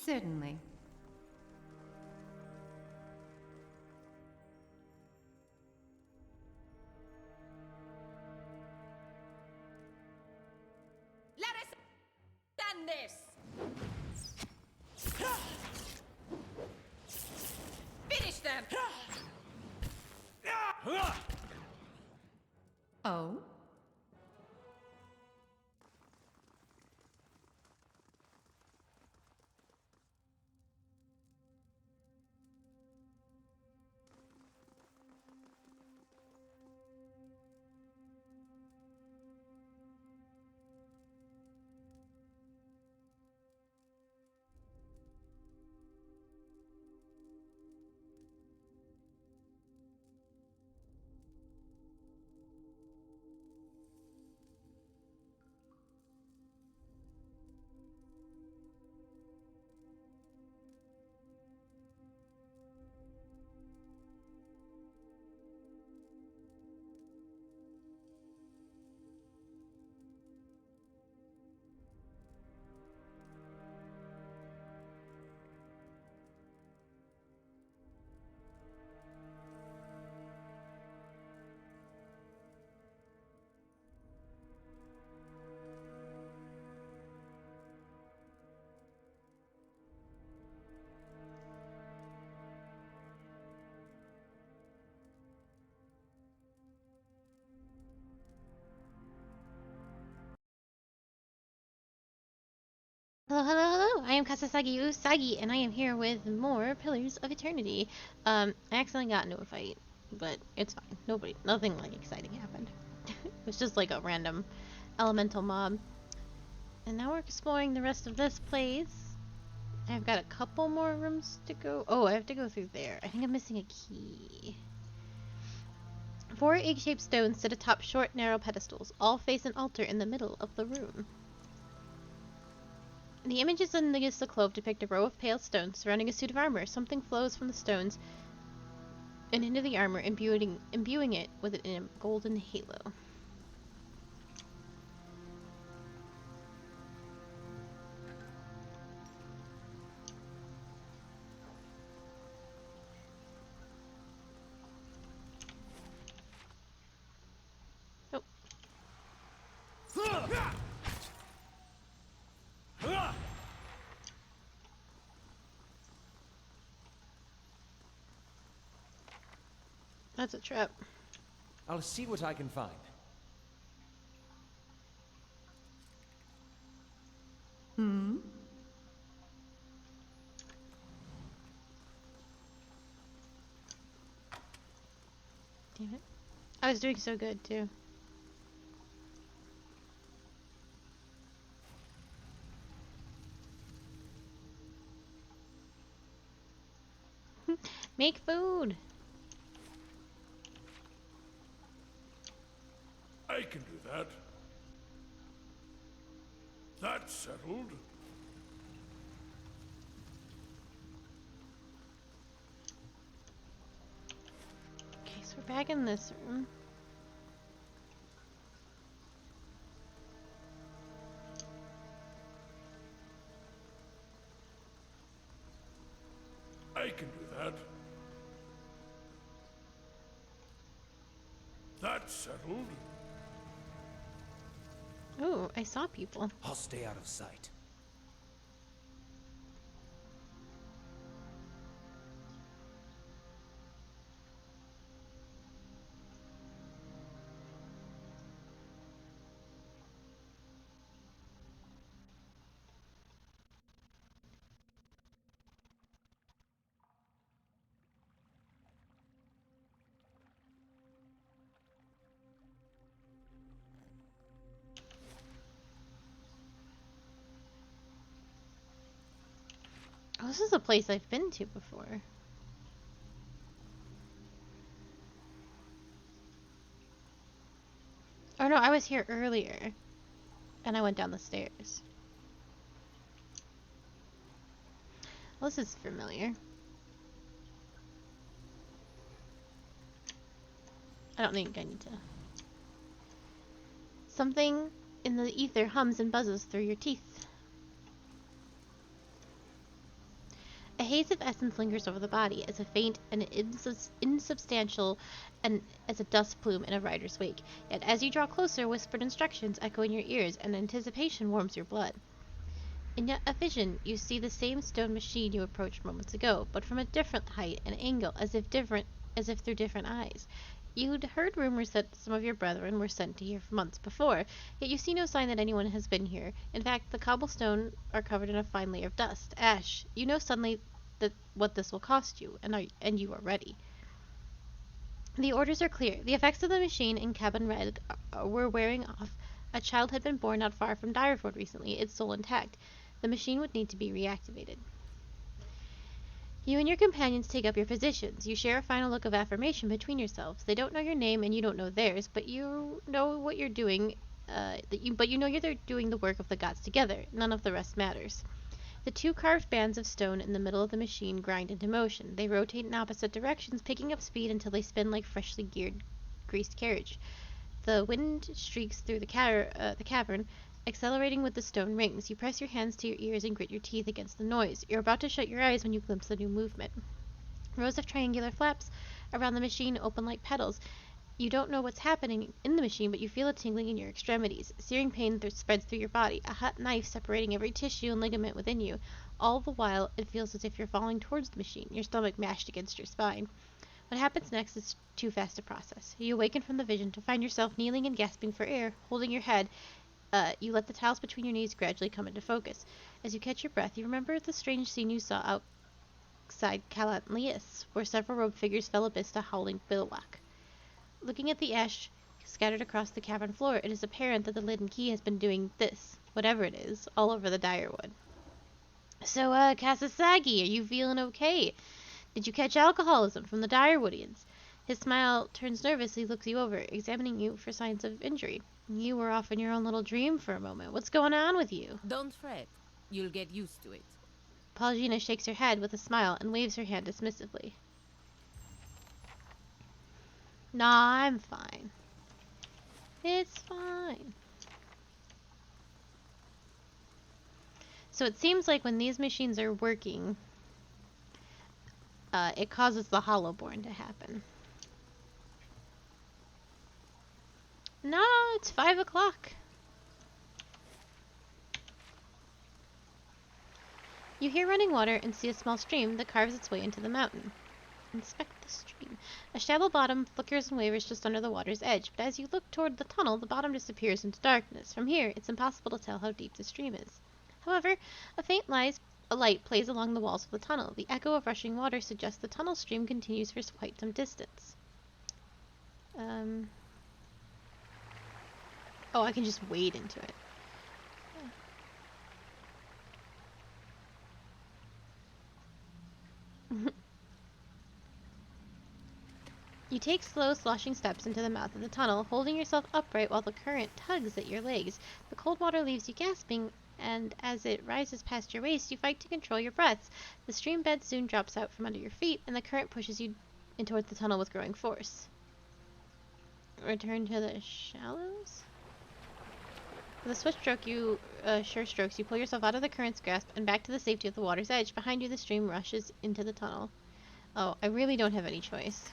Certainly. Let us done this! Finish them! Oh? Hello, hello, hello! I am Kasasagi Usagi, and I am here with more Pillars of Eternity. I accidentally got into a fight, but it's fine. Nothing like exciting happened. It was just like a random elemental mob. And now we're exploring the rest of this place. I've got a couple more rooms to go. Oh, I have to go through there. I think I'm missing a key. 4 egg-shaped stones sit atop short, narrow pedestals. All face an altar in the middle of the room. The images in the Clove depict a row of pale stones surrounding a suit of armor. Something flows from the stones and into the armor, imbuing it with a golden halo. Oh. That's a trap. I'll see what I can find. Hmm? Damn it. I was doing so good, too. Make food! I can do that. That's settled. Okay, so we're back in this room. I can do that. That's settled. Oh, I saw people. I'll stay out of sight. Oh, this is a place I've been to before. Oh no, I was here earlier. And I went down the stairs. Well, this is familiar. I don't think I need to. Something in the ether hums and buzzes through your teeth. A haze of essence lingers over the body, as a faint and insubstantial and as a dust plume in a rider's wake. Yet as you draw closer, whispered instructions echo in your ears, and anticipation warms your blood. In a vision, you see the same stone machine you approached moments ago, but from a different height and angle, as if through different eyes. You'd heard rumors that some of your brethren were sent to here months before, yet you see no sign that anyone has been here. In fact, the cobblestone are covered in a fine layer of dust, ash. You know suddenly that what this will cost you, and you are ready. The orders are clear. The effects of the machine in cabin red were wearing off. A child had been born not far from Direford recently, its soul intact. The machine would need to be reactivated. You and your companions take up your positions. You share a final look of affirmation between yourselves. They don't know your name and you don't know theirs, but you know what you're doing. But you know you're doing the work of the gods together. None of the rest matters. The two carved bands of stone in the middle of the machine grind into motion. They rotate in opposite directions, picking up speed until they spin like freshly greased carriage. The wind streaks through the cavern, accelerating with the stone rings. You press your hands to your ears and grit your teeth against the noise. You're about to shut your eyes when you glimpse the new movement. Rows of triangular flaps around the machine open like petals. You don't know what's happening in the machine, but you feel a tingling in your extremities. Searing pain spreads through your body, a hot knife separating every tissue and ligament within you. All the while, it feels as if you're falling towards the machine, your stomach mashed against your spine. What happens next is too fast to process. You awaken from the vision to find yourself kneeling and gasping for air, holding your head. You let the tiles between your knees gradually come into focus. As you catch your breath, you remember the strange scene you saw outside Calat Lias, where several robed figures fell abyss a howling bivouac. Looking at the ash scattered across the cavern floor, it is apparent that the Leaden key has been doing this, whatever it is, all over the Direwood. So, Kasasagi, are you feeling okay? Did you catch alcoholism from the Direwoodians? His smile turns nervous. He looks you over, examining you for signs of injury. You were off in your own little dream for a moment. What's going on with you? Don't fret. You'll get used to it. Paulina shakes her head with a smile and waves her hand dismissively. Nah, I'm fine. It's fine. So it seems like when these machines are working, it causes the Hollowborn to happen. No, it's 5 o'clock. You hear running water and see a small stream that carves its way into the mountain. Inspect the stream. A shallow bottom flickers and wavers just under the water's edge, but as you look toward the tunnel, the bottom disappears into darkness. From here, it's impossible to tell how deep the stream is. However, a faint light plays along the walls of the tunnel. The echo of rushing water suggests the tunnel stream continues for quite some distance. Oh, I can just wade into it. You take slow, sloshing steps into the mouth of the tunnel, holding yourself upright while the current tugs at your legs. The cold water leaves you gasping, and as it rises past your waist, you fight to control your breaths. The stream bed soon drops out from under your feet, and the current pushes you in towards the tunnel with growing force. Return to the shallows? With a swift stroke, sure strokes, you pull yourself out of the current's grasp and back to the safety of the water's edge. Behind you, the stream rushes into the tunnel. Oh, I really don't have any choice.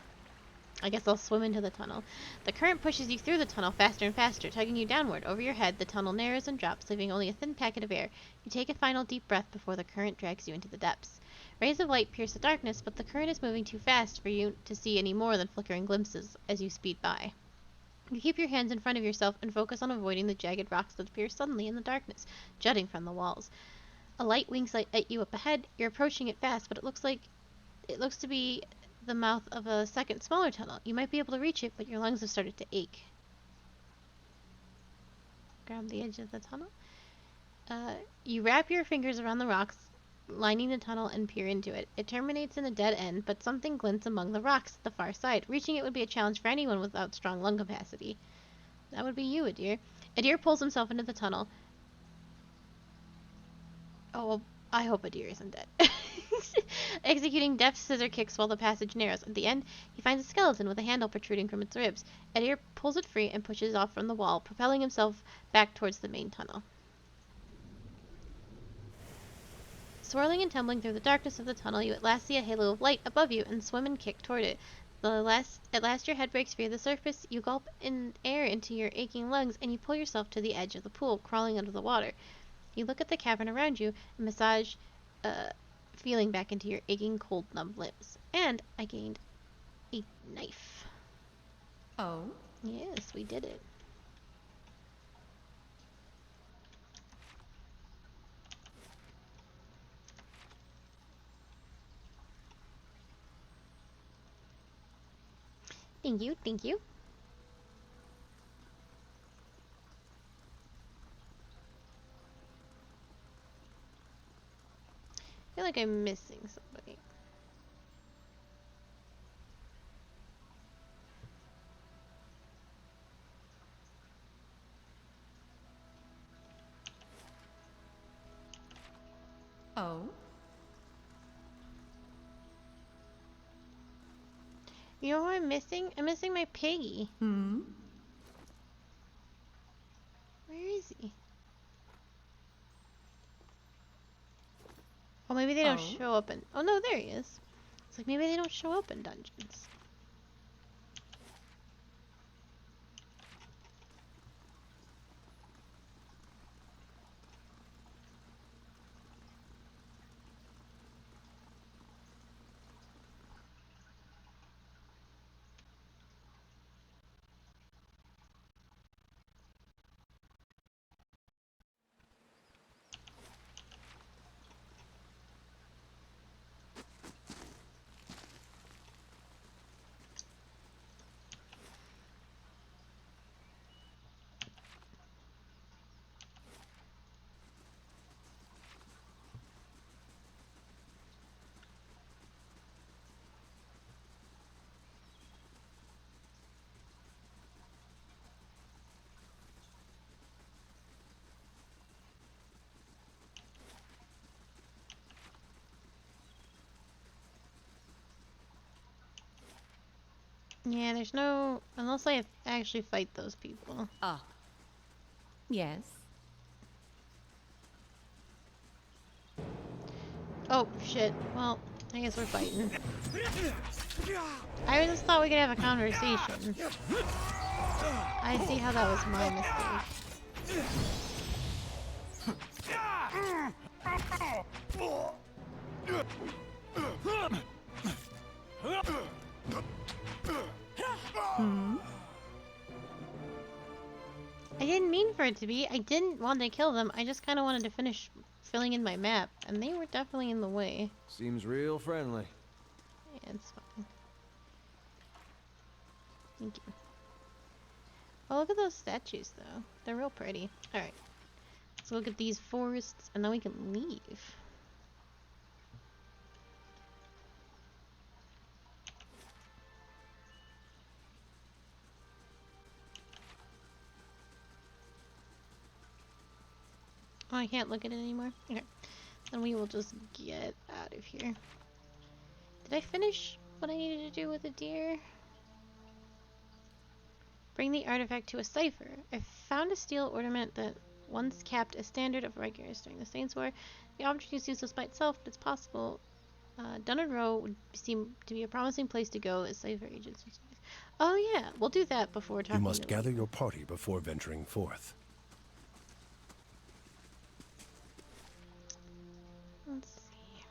I guess I'll swim into the tunnel. The current pushes you through the tunnel faster and faster, tugging you downward. Over your head, the tunnel narrows and drops, leaving only a thin packet of air. You take a final deep breath before the current drags you into the depths. Rays of light pierce the darkness, but the current is moving too fast for you to see any more than flickering glimpses as you speed by. You keep your hands in front of yourself and focus on avoiding the jagged rocks that appear suddenly in the darkness, jutting from the walls. A light winks at you up ahead. You're approaching it fast, but it looks to be the mouth of a second, smaller tunnel. You might be able to reach it, but your lungs have started to ache. Grab the edge of the tunnel. You wrap your fingers around the rocks lining the tunnel and peer into it. It terminates in a dead end, but something glints among the rocks at the far side. Reaching it would be a challenge for anyone without strong lung capacity. That would be you, Adir. Adir pulls himself into the tunnel. Oh, well, I hope Adir isn't dead. Executing deft scissor kicks while the passage narrows. At the end, he finds a skeleton with a handle protruding from its ribs. Adir pulls it free and pushes it off from the wall, propelling himself back towards the main tunnel. Swirling and tumbling through the darkness of the tunnel, you at last see a halo of light above you and swim and kick toward it. At last your head breaks free of the surface, you gulp in air into your aching lungs, and you pull yourself to the edge of the pool, crawling under the water. You look at the cavern around you and massage feeling back into your aching, cold, numb limbs. And I gained a knife. Oh? Yes, we did it. Thank you, thank you. I feel like I'm missing somebody. Oh? You know who I'm missing? I'm missing my piggy. Hmm? Where is he? Oh, maybe they don't Oh? show up in... Oh, no, there he is. It's like, maybe they don't show up in dungeons. Yeah, there's no... Unless I actually fight those people. Ah, Yes. Oh, shit. Well, I guess we're fighting. I just thought we could have a conversation. I see how that was my mistake. Hmm? I didn't mean for it to be. I didn't want to kill them. I just kind of wanted to finish filling in my map, and they were definitely in the way. Seems real friendly. Yeah, it's fine. Thank you. Oh, look at those statues, though. They're real pretty. Alright. Let's look at these forests, and then we can leave. Oh, I can't look at it anymore? Okay. Then we will just get out of here. Did I finish what I needed to do with the deer? Bring the artifact to a cipher. I found a steel ornament that once capped a standard of regulars during the Saints' War. The object is useless by itself, but it's possible. Dunnan Row would seem to be a promising place to go as cipher agents. Oh yeah, we'll do that before talking You must to gather Leaden. your party before venturing forth. Let's see.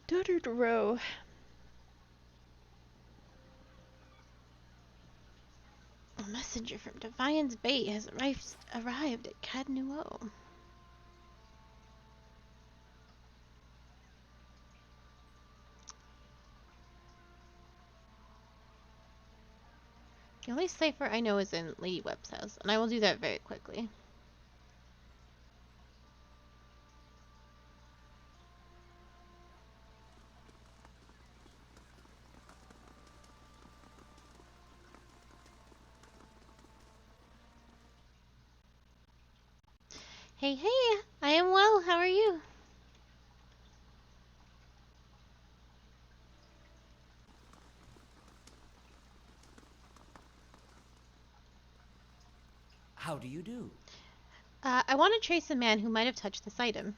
Dunnan Row. A messenger from Defiance Bay has arrived at Cadnuo. The only cipher I know is in Lady Webb's house, and I will do that very quickly. Hey, hey, I am well. How are you? How do you do? I want to trace a man who might have touched this item.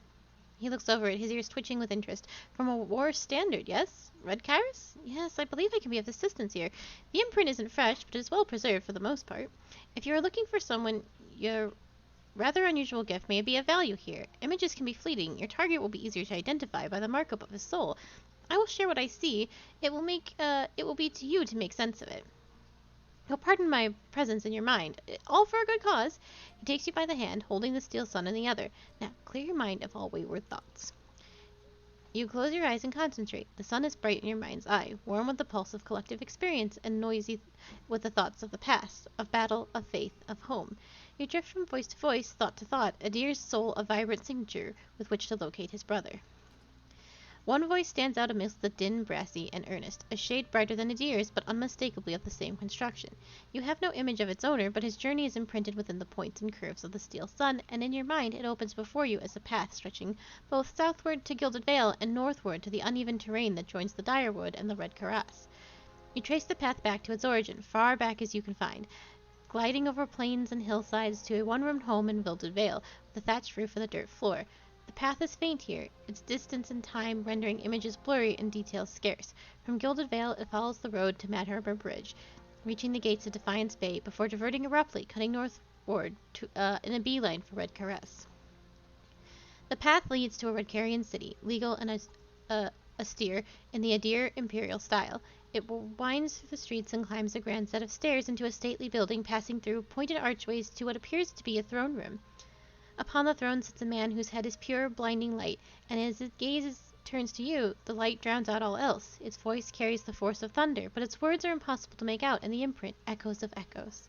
He looks over it, his ears twitching with interest. From a war standard, yes? Red Kairos? Yes, I believe I can be of assistance here. The imprint isn't fresh, but is well preserved for the most part. If you are looking for someone, your rather unusual gift may be of value here. Images can be fleeting. Your target will be easier to identify by the markup of his soul. I will share what I see. It will be to you to make sense of it. You'll pardon my presence in your mind. All for a good cause. He takes you by the hand, holding the steel sun in the other. Now, clear your mind of all wayward thoughts. You close your eyes and concentrate. The sun is bright in your mind's eye, warm with the pulse of collective experience and noisy with the thoughts of the past, of battle, of faith, of home. You drift from voice to voice, thought to thought, a deer's soul a vibrant signature with which to locate his brother. One voice stands out amidst the din, brassy, and earnest, a shade brighter than Adir's, but unmistakably of the same construction. You have no image of its owner, but his journey is imprinted within the points and curves of the steel sun, and in your mind it opens before you as a path stretching both southward to Gilded Vale and northward to the uneven terrain that joins the Direwood and the Red Cuirass. You trace the path back to its origin, far back as you can find, gliding over plains and hillsides to a one-roomed home in Gilded Vale, with a thatched roof and a dirt floor. The path is faint here, its distance and time rendering images blurry and details scarce. From Gilded Vale it follows the road to Mad Harbor Bridge, reaching the gates of Defiance Bay before diverting abruptly, cutting northward in a beeline for Red Caress. The path leads to a Redcarian city, legal and austere in the Adir imperial style. It winds through the streets and climbs a grand set of stairs into a stately building, passing through pointed archways to what appears to be a throne room. Upon the throne sits a man whose head is pure, blinding light, and as his gaze turns to you, the light drowns out all else. Its voice carries the force of thunder, but its words are impossible to make out, and the imprint echoes of echoes.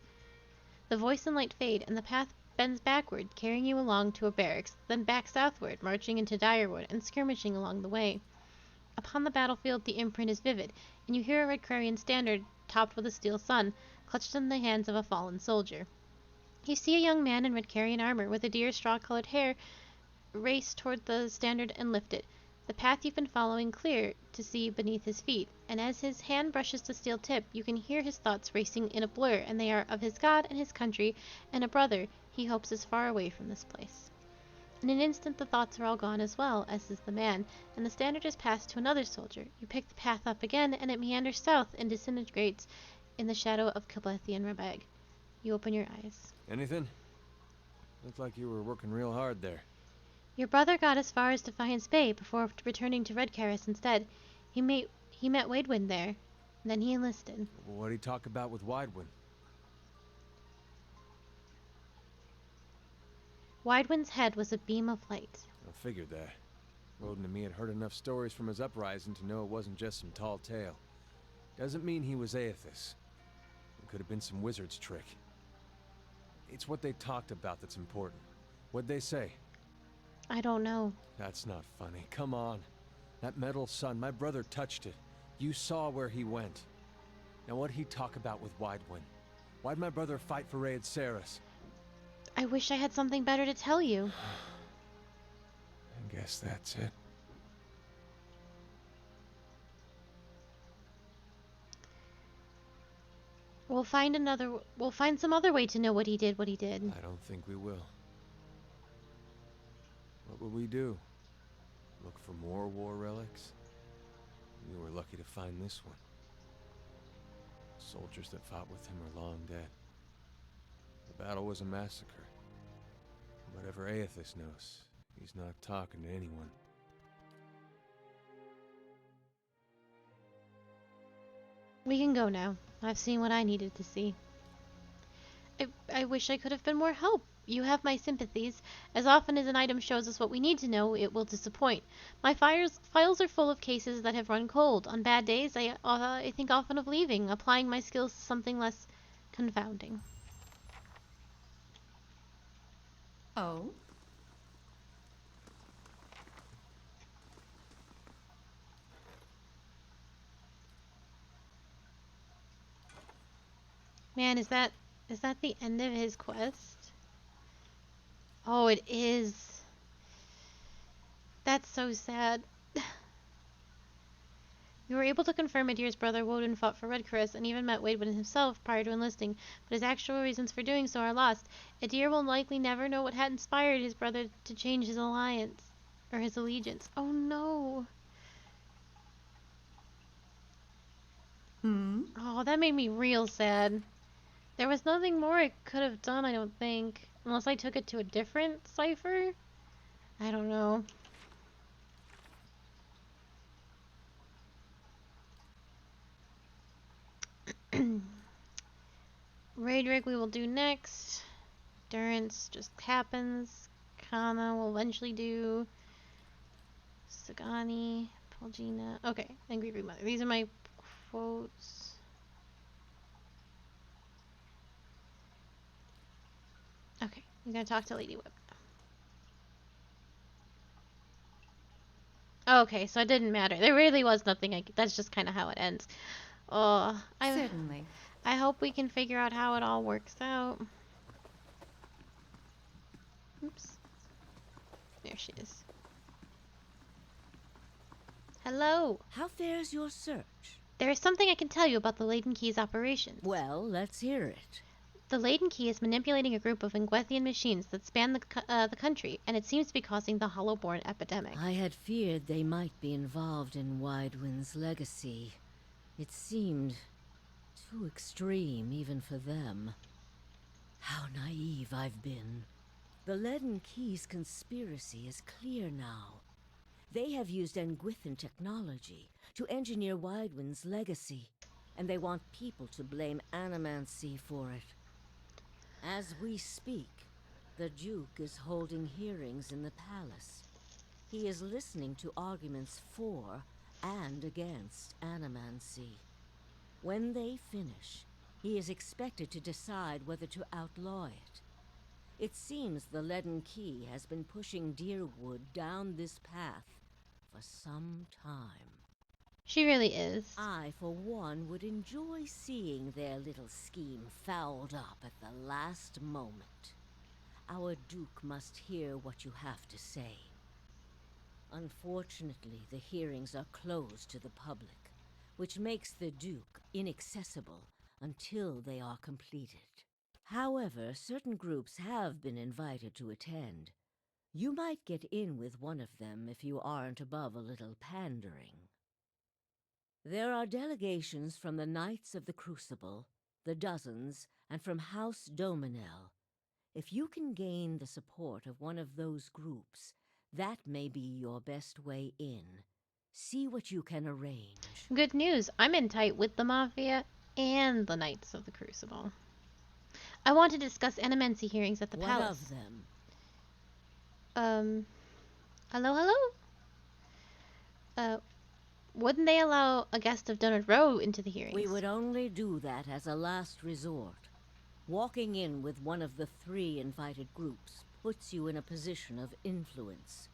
The voice and light fade, and the path bends backward, carrying you along to a barracks, then back southward, marching into Direwood and skirmishing along the way. Upon the battlefield the imprint is vivid, and you hear a red Redcarian standard topped with a steel sun, clutched in the hands of a fallen soldier. You see a young man in Redcarian armor with a deer straw-colored hair race toward the standard and lift it, the path you've been following clear to see beneath his feet, and as his hand brushes the steel tip, you can hear his thoughts racing in a blur, and they are of his God and his country, and a brother he hopes is far away from this place. In an instant the thoughts are all gone as well, as is the man, and the standard is passed to another soldier. You pick the path up again, and it meanders south and disintegrates in the shadow of Kiblethian Rebeg. You open your eyes. Anything? Looked like you were working real hard there. Your brother got as far as Defiance Bay before returning to Red Carris instead. He met Wadewind there. Then he enlisted. What'd he talk about with Widewind? Widewind's head was a beam of light. I figured that. Roden and me had heard enough stories from his uprising to know it wasn't just some tall tale. Doesn't mean he was Aethys. It could have been some wizard's trick. It's what they talked about that's important. What'd they say? I don't know. That's not funny. Come on. That metal sun, my brother touched it. You saw where he went. Now what'd he talk about with Widewind? Why'd my brother fight for Raid Saris? I wish I had something better to tell you. I guess that's it. We'll find some other way to know what he did. I don't think we will. What will we do? Look for more war relics? We were lucky to find this one. Soldiers that fought with him are long dead. The battle was a massacre. Whatever Aethys knows, he's not talking to anyone. We can go now. I've seen what I needed to see. I wish I could have been more help. You have my sympathies. As often as an item shows us what we need to know, it will disappoint. My files are full of cases that have run cold. On bad days, I think often of leaving, applying my skills to something less confounding. Oh? Man, is that the end of his quest? Oh, it is. That's so sad. We were able to confirm Adir's brother Woden fought for Redcrest and even met Wadewood himself prior to enlisting, but his actual reasons for doing so are lost. Adir will likely never know what had inspired his brother to change his alliance, or his allegiance. Oh no. Hmm? Oh, that made me real sad. There was nothing more I could have done, I don't think. Unless I took it to a different cipher? I don't know. Raedric we will do next. Durance just happens. Kana will eventually do. Sagani, Paulgina. Okay, Angry Green Mother. These are my quotes. Okay, I'm gonna talk to Lady Whip. Okay, so it didn't matter. There really was nothing. That's just kind of how it ends. Oh, Certainly. I hope we can figure out how it all works out. Oops. There she is. Hello. How fares your search? There is something I can tell you about the Leaden Key's operations. Well, let's hear it. The Leaden Key is manipulating a group of Ingwethian machines that span the country, and it seems to be causing the Hollowborn epidemic. I had feared they might be involved in Widewind's legacy. It seemed too extreme even for them. How naive I've been. The Leaden Key's conspiracy is clear now. They have used Engwithan technology to engineer Widewind's legacy, and they want people to blame animancy for it. As we speak, the Duke is holding hearings in the palace. He is listening to arguments for and against animancy. When they finish, he is expected to decide whether to outlaw it. It seems the Leaden Key has been pushing Deerwood down this path for some time. She really is. I, for one, would enjoy seeing their little scheme fouled up at the last moment. Our Duke must hear what you have to say. Unfortunately, the hearings are closed to the public, which makes the Duke inaccessible until they are completed. However, certain groups have been invited to attend. You might get in with one of them if you aren't above a little pandering. There are delegations from the Knights of the Crucible, the Dozens, and from House Dominel. If you can gain the support of one of those groups, that may be your best way in. See what you can arrange. Good news. I'm in tight with the Mafia and the Knights of the Crucible. I want to discuss animancy hearings at the palace. What of them? Hello? Wouldn't they allow a guest of Donald Rowe into the hearings? We would only do that as a last resort. Walking in with one of the 3 invited groups puts you in a position of influence.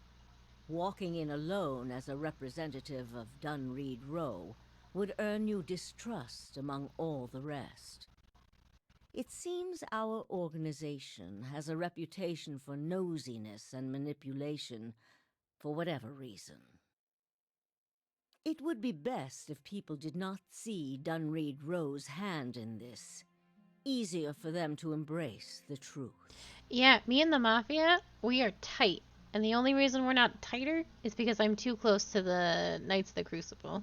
Walking in alone as a representative of Dunreed Row would earn you distrust among all the rest. It seems our organization has a reputation for nosiness and manipulation for whatever reason. It would be best if people did not see Dunreed Row's hand in this. Easier for them to embrace the truth. Yeah, me and the Mafia, we are tight. And the only reason we're not tighter is because I'm too close to the Knights of the Crucible.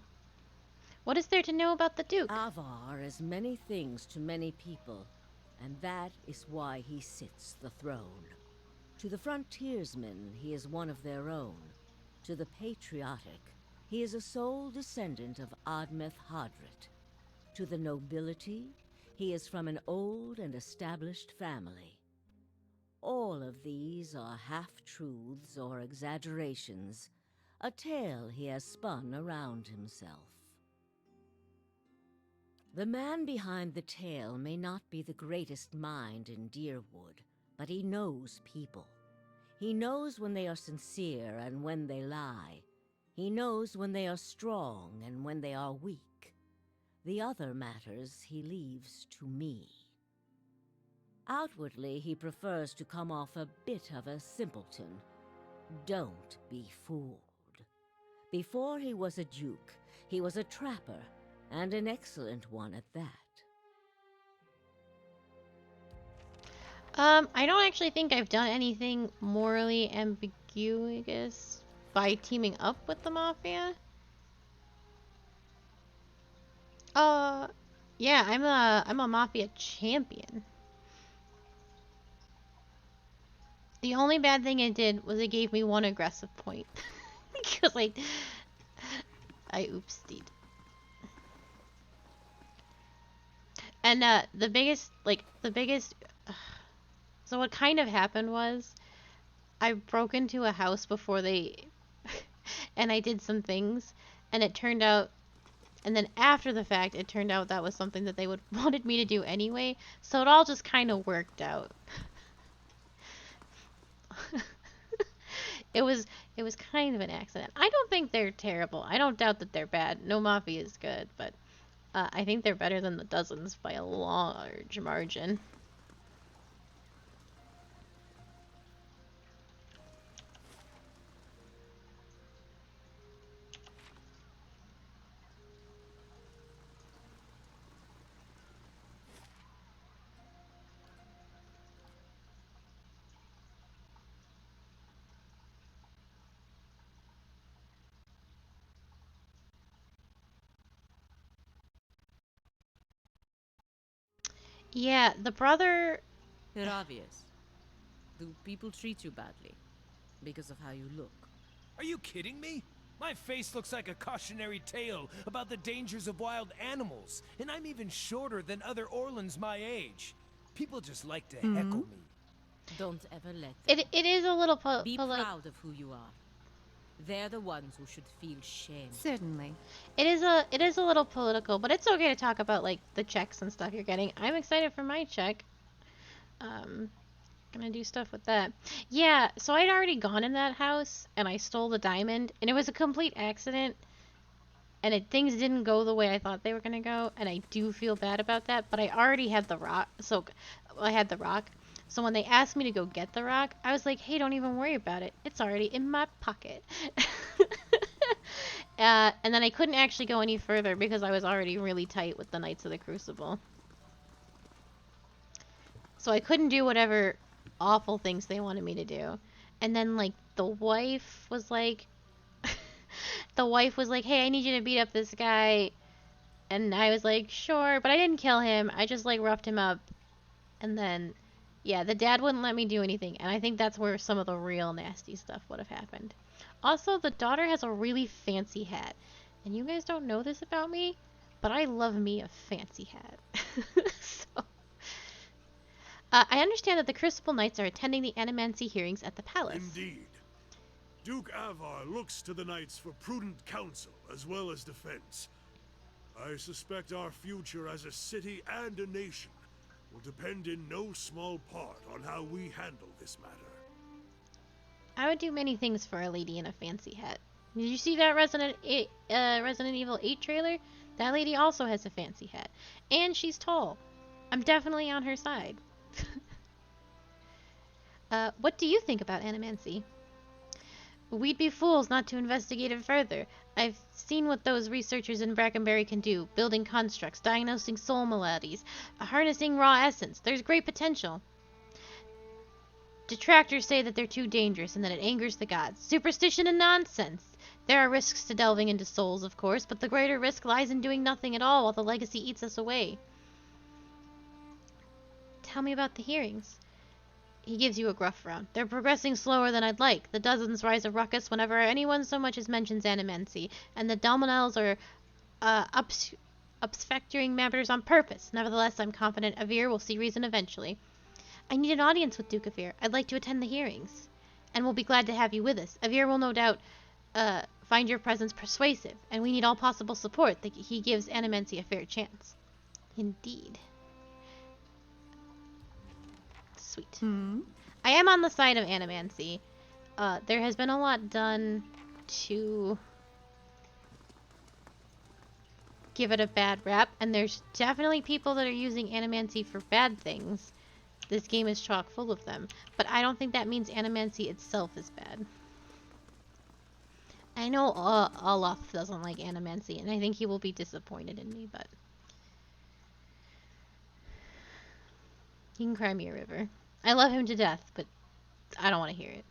What is there to know about the Duke? Avar is many things to many people, and that is why he sits the throne. To the frontiersmen, he is one of their own. To the patriotic, he is a sole descendant of Admeth Hadrit. To the nobility, he is from an old and established family. All of these are half-truths or exaggerations, a tale he has spun around himself. The man behind the tale may not be the greatest mind in Deerwood, but he knows people. He knows when they are sincere and when they lie. He knows when they are strong and when they are weak. The other matters he leaves to me. Outwardly, he prefers to come off a bit of a simpleton. Don't be fooled. Before he was a duke, he was a trapper, and an excellent one at that. I don't actually think I've done anything morally ambiguous by teaming up with the Mafia. Yeah, I'm a Mafia champion. The only bad thing it did was it gave me 1 aggressive point. Because I oopsied. And the biggest so what kind of happened was I broke into a house before they and I did some things, and it turned out, and then after the fact it turned out that was something that they would wanted me to do anyway, so it all just kind of worked out. It was kind of an accident. I don't think they're terrible. I don't doubt that they're bad. No Mafia is good, but I think they're better than the Dozens by a large margin. Yeah, the brother. Hiravius, do people treat you badly because of how you look? Are you kidding me? My face looks like a cautionary tale about the dangers of wild animals, and I'm even shorter than other Orlans my age. People just like to heckle me. Don't ever let them. It is a little Be proud of who you are. They're the ones who should feel shame. Certainly. It is a little political, but it's okay to talk about like the checks and stuff you're getting. I'm excited for my check. Gonna do stuff with that. Yeah, so I'd already gone in that house and I stole the diamond, and it was a complete accident. And things didn't go the way I thought they were gonna go, and I do feel bad about that. But I already had the rock, so I had the rock. So when they asked me to go get the rock, I was like, "Hey, don't even worry about it. It's already in my pocket." And then I couldn't actually go any further because I was already really tight with the Knights of the Crucible. So I couldn't do whatever awful things they wanted me to do. And then like the wife was like, "Hey, I need you to beat up this guy." And I was like, "Sure," but I didn't kill him. I just like roughed him up. And then, yeah, the dad wouldn't let me do anything. And I think that's where some of the real nasty stuff would have happened. Also, the daughter has a really fancy hat. And you guys don't know this about me, but I love me a fancy hat. So, I understand that the Crucible Knights are attending the Animancy hearings at the palace. Indeed. Duke Avar looks to the knights for prudent counsel as well as defense. I suspect our future as a city and a nation will depend in no small part on how we handle this matter. I would do many things for a lady in a fancy hat. Did you see that Resident Evil 8 trailer? That lady also has a fancy hat. And she's tall. I'm definitely on her side. What do you think about animancy? We'd be fools not to investigate it further. I've seen what those researchers in Brackenberry can do, building constructs, diagnosing soul maladies, harnessing raw essence. There's great potential. Detractors say that they're too dangerous and that it angers the gods. Superstition and nonsense. There are risks to delving into souls, of course, but the greater risk lies in doing nothing at all while the legacy eats us away. Tell me about the hearings. He gives you a gruff frown. They're progressing slower than I'd like. The Dozens rise a ruckus whenever anyone so much as mentions animancy, and the Dominels are obfuscating matters on purpose. Nevertheless, I'm confident Avir will see reason eventually. I need an audience with Duke Avir. I'd like to attend the hearings, and we'll be glad to have you with us. Avir will no doubt find your presence persuasive, and we need all possible support that he gives animancy a fair chance. Indeed. Sweet. I am on the side of animancy. There has been a lot done to give it a bad rap, and there's definitely people that are using animancy for bad things. This game is chock full of them. But I don't think that means animancy itself is bad. I know Olaf doesn't like animancy, and I think he will be disappointed in me, but... He can cry me a river. I love him to death, but I don't want to hear it.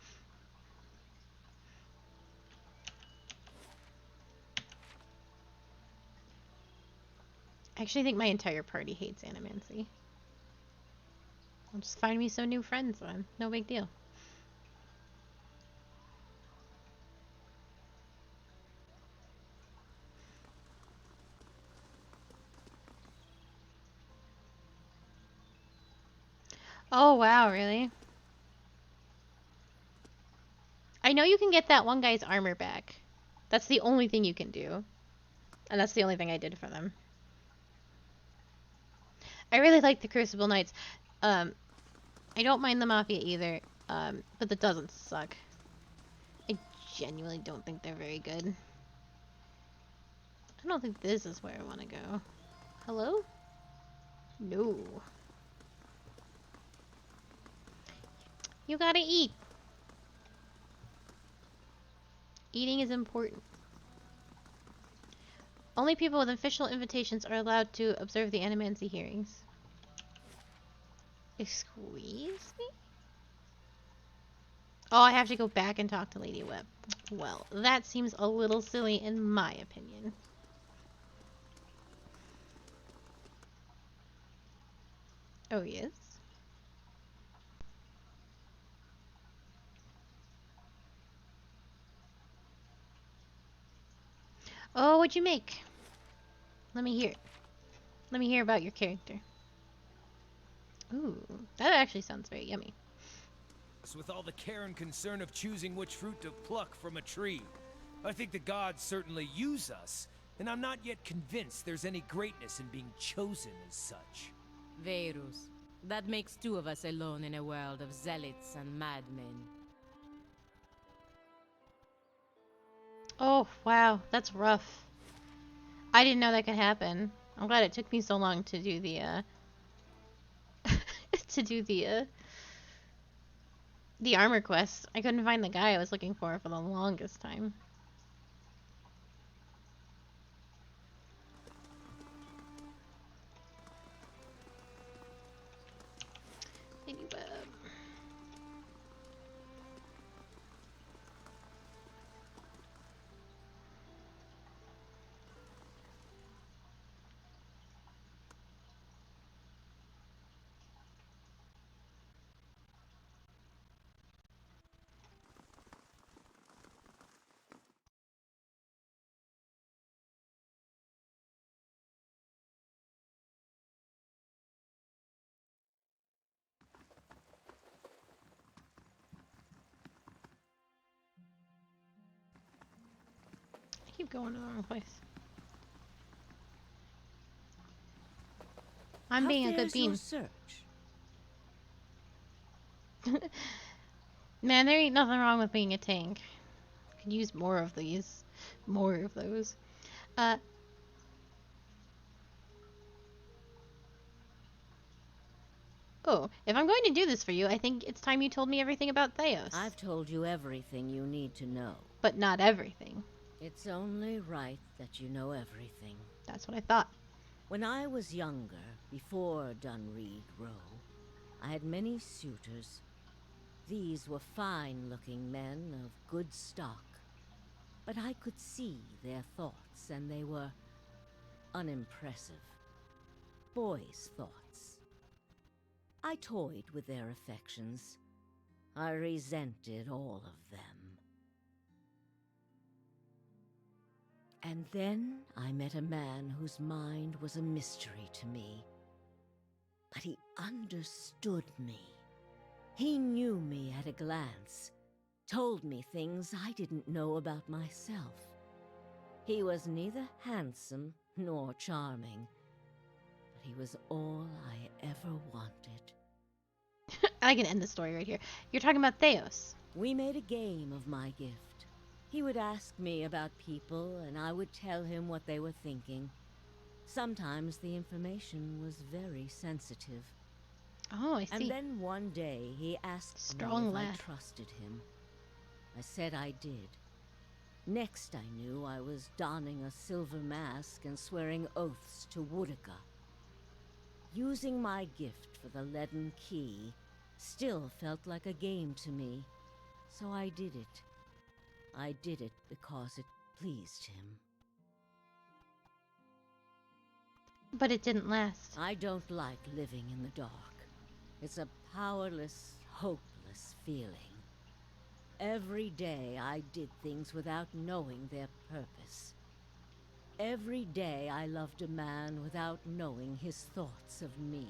I actually think my entire party hates animancy. I'll just find me some new friends then. No big deal. Oh, wow, really? I know you can get that one guy's armor back. That's the only thing you can do. And that's the only thing I did for them. I really like the Crucible Knights. I don't mind the Mafia either, but that doesn't suck. I genuinely don't think they're very good. I don't think this is where I want to go. Hello? No. You gotta eat. Eating is important. Only people with official invitations are allowed to observe the animancy hearings. Excuse me? Oh, I have to go back and talk to Lady Webb. Well, that seems a little silly in my opinion. Oh, yes? Oh, what'd you make? Let me hear it. Let me hear about your character. Ooh, that actually sounds very yummy. With all the care and concern of choosing which fruit to pluck from a tree. I think the gods certainly use us, and I'm not yet convinced there's any greatness in being chosen as such. Verus. That makes two of us alone in a world of zealots and madmen. Oh, wow, that's rough. I didn't know that could happen. I'm glad it took me so long to do the, the armor quest. I couldn't find the guy I was looking for the longest time. Lady Webb. I keep going to the wrong place. I'm being a good bean. Your search? Man, there ain't nothing wrong with being a tank. Could use more of these. More of those. Oh, if I'm going to do this for you, I think it's time you told me everything about Theos. I've told you everything you need to know. But not everything. It's only right that you know everything. That's what I thought. When I was younger, before Dunreed Row, I had many suitors. These were fine-looking men of good stock. But I could see their thoughts, and they were unimpressive. Boys' thoughts. I toyed with their affections. I resented all of them. And then I met a man whose mind was a mystery to me. But he understood me. He knew me at a glance, told me things I didn't know about myself. He was neither handsome nor charming, but he was all I ever wanted. I can end the story right here. You're talking about Theos. We made a game of my gift. He would ask me about people, and I would tell him what they were thinking. Sometimes the information was very sensitive. Oh, I And see. then one day he asked me Strong if I lad. trusted him. I said I did. Next I knew I was donning a silver mask and swearing oaths to Woodica. Using my gift for the Leaden key still felt like a game to me, so I did it. I did it because it pleased him. But it didn't last. I don't like living in the dark. It's a powerless, hopeless feeling. Every day I did things without knowing their purpose. Every day I loved a man without knowing his thoughts of me.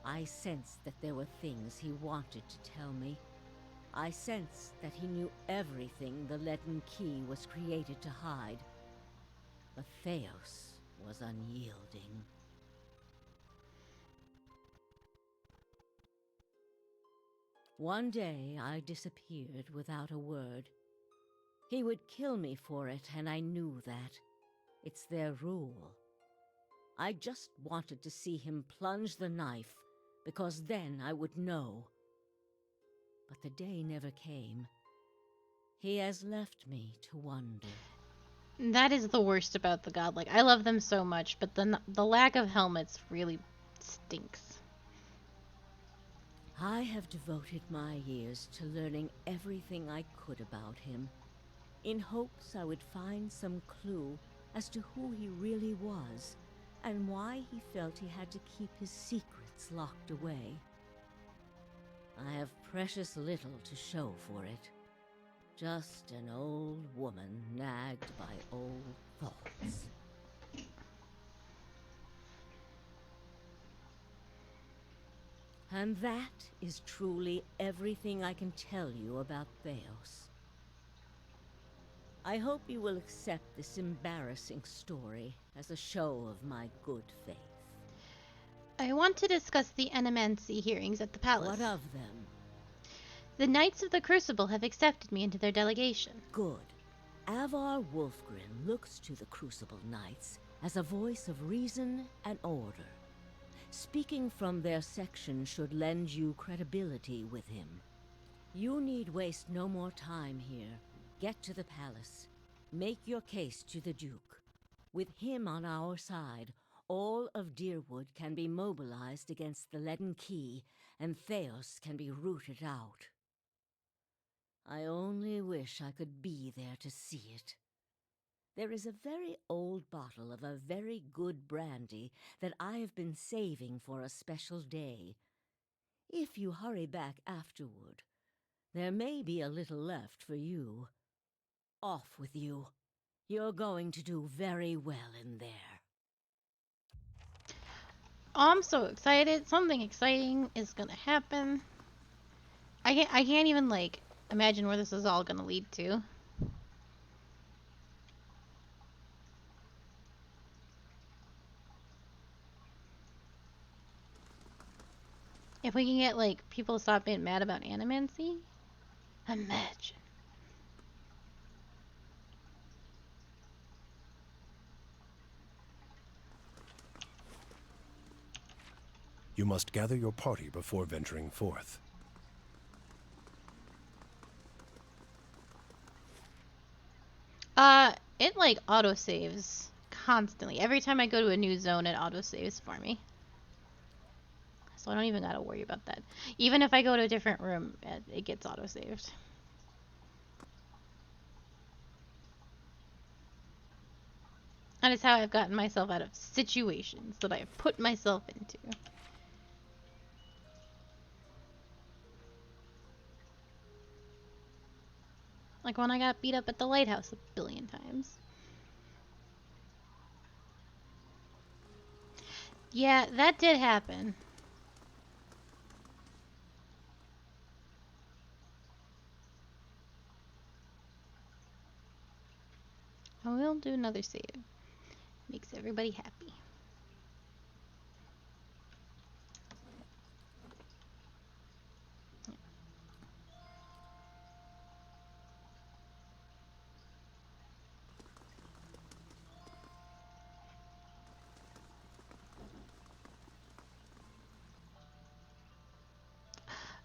I sensed that there were things he wanted to tell me. I sensed that he knew everything the Leaden key was created to hide. But Theos was unyielding. One day I disappeared without a word. He would kill me for it, and I knew that. It's their rule. I just wanted to see him plunge the knife, because then I would know. But the day never came. He has left me to wonder. That is the worst about the god. Like, I love them so much, but the lack of helmets really stinks. I have devoted my years to learning everything I could about him, in hopes I would find some clue as to who he really was, and why he felt he had to keep his secrets locked away. I have precious little to show for it. Just an old woman nagged by old thoughts. And that is truly everything I can tell you about Theos. I hope you will accept this embarrassing story as a show of my good faith. I want to discuss the Animancy hearings at the palace. What of them? The Knights of the Crucible have accepted me into their delegation. Good. Avar Wolfgren looks to the Crucible Knights as a voice of reason and order. Speaking from their section should lend you credibility with him. You need waste no more time here. Get to the palace. Make your case to the Duke. With him on our side, all of Deerwood can be mobilized against the Leaden Key, and Theos can be rooted out. I only wish I could be there to see it. There is a very old bottle of a very good brandy that I have been saving for a special day. If you hurry back afterward, there may be a little left for you. Off with you. You're going to do very well in there. Oh, I'm so excited. Something exciting is gonna happen. I can't even, like, imagine where this is all gonna lead to. If we can get, like, people to stop being mad about Animancy? Imagine. You must gather your party before venturing forth. It, like, autosaves constantly. Every time I go to a new zone, it autosaves for me. So I don't even gotta worry about that. Even if I go to a different room, it gets autosaved. That is how I've gotten myself out of situations that I have put myself into. Like when I got beat up at the lighthouse a billion times. Yeah, that did happen. I will do another save. Makes everybody happy.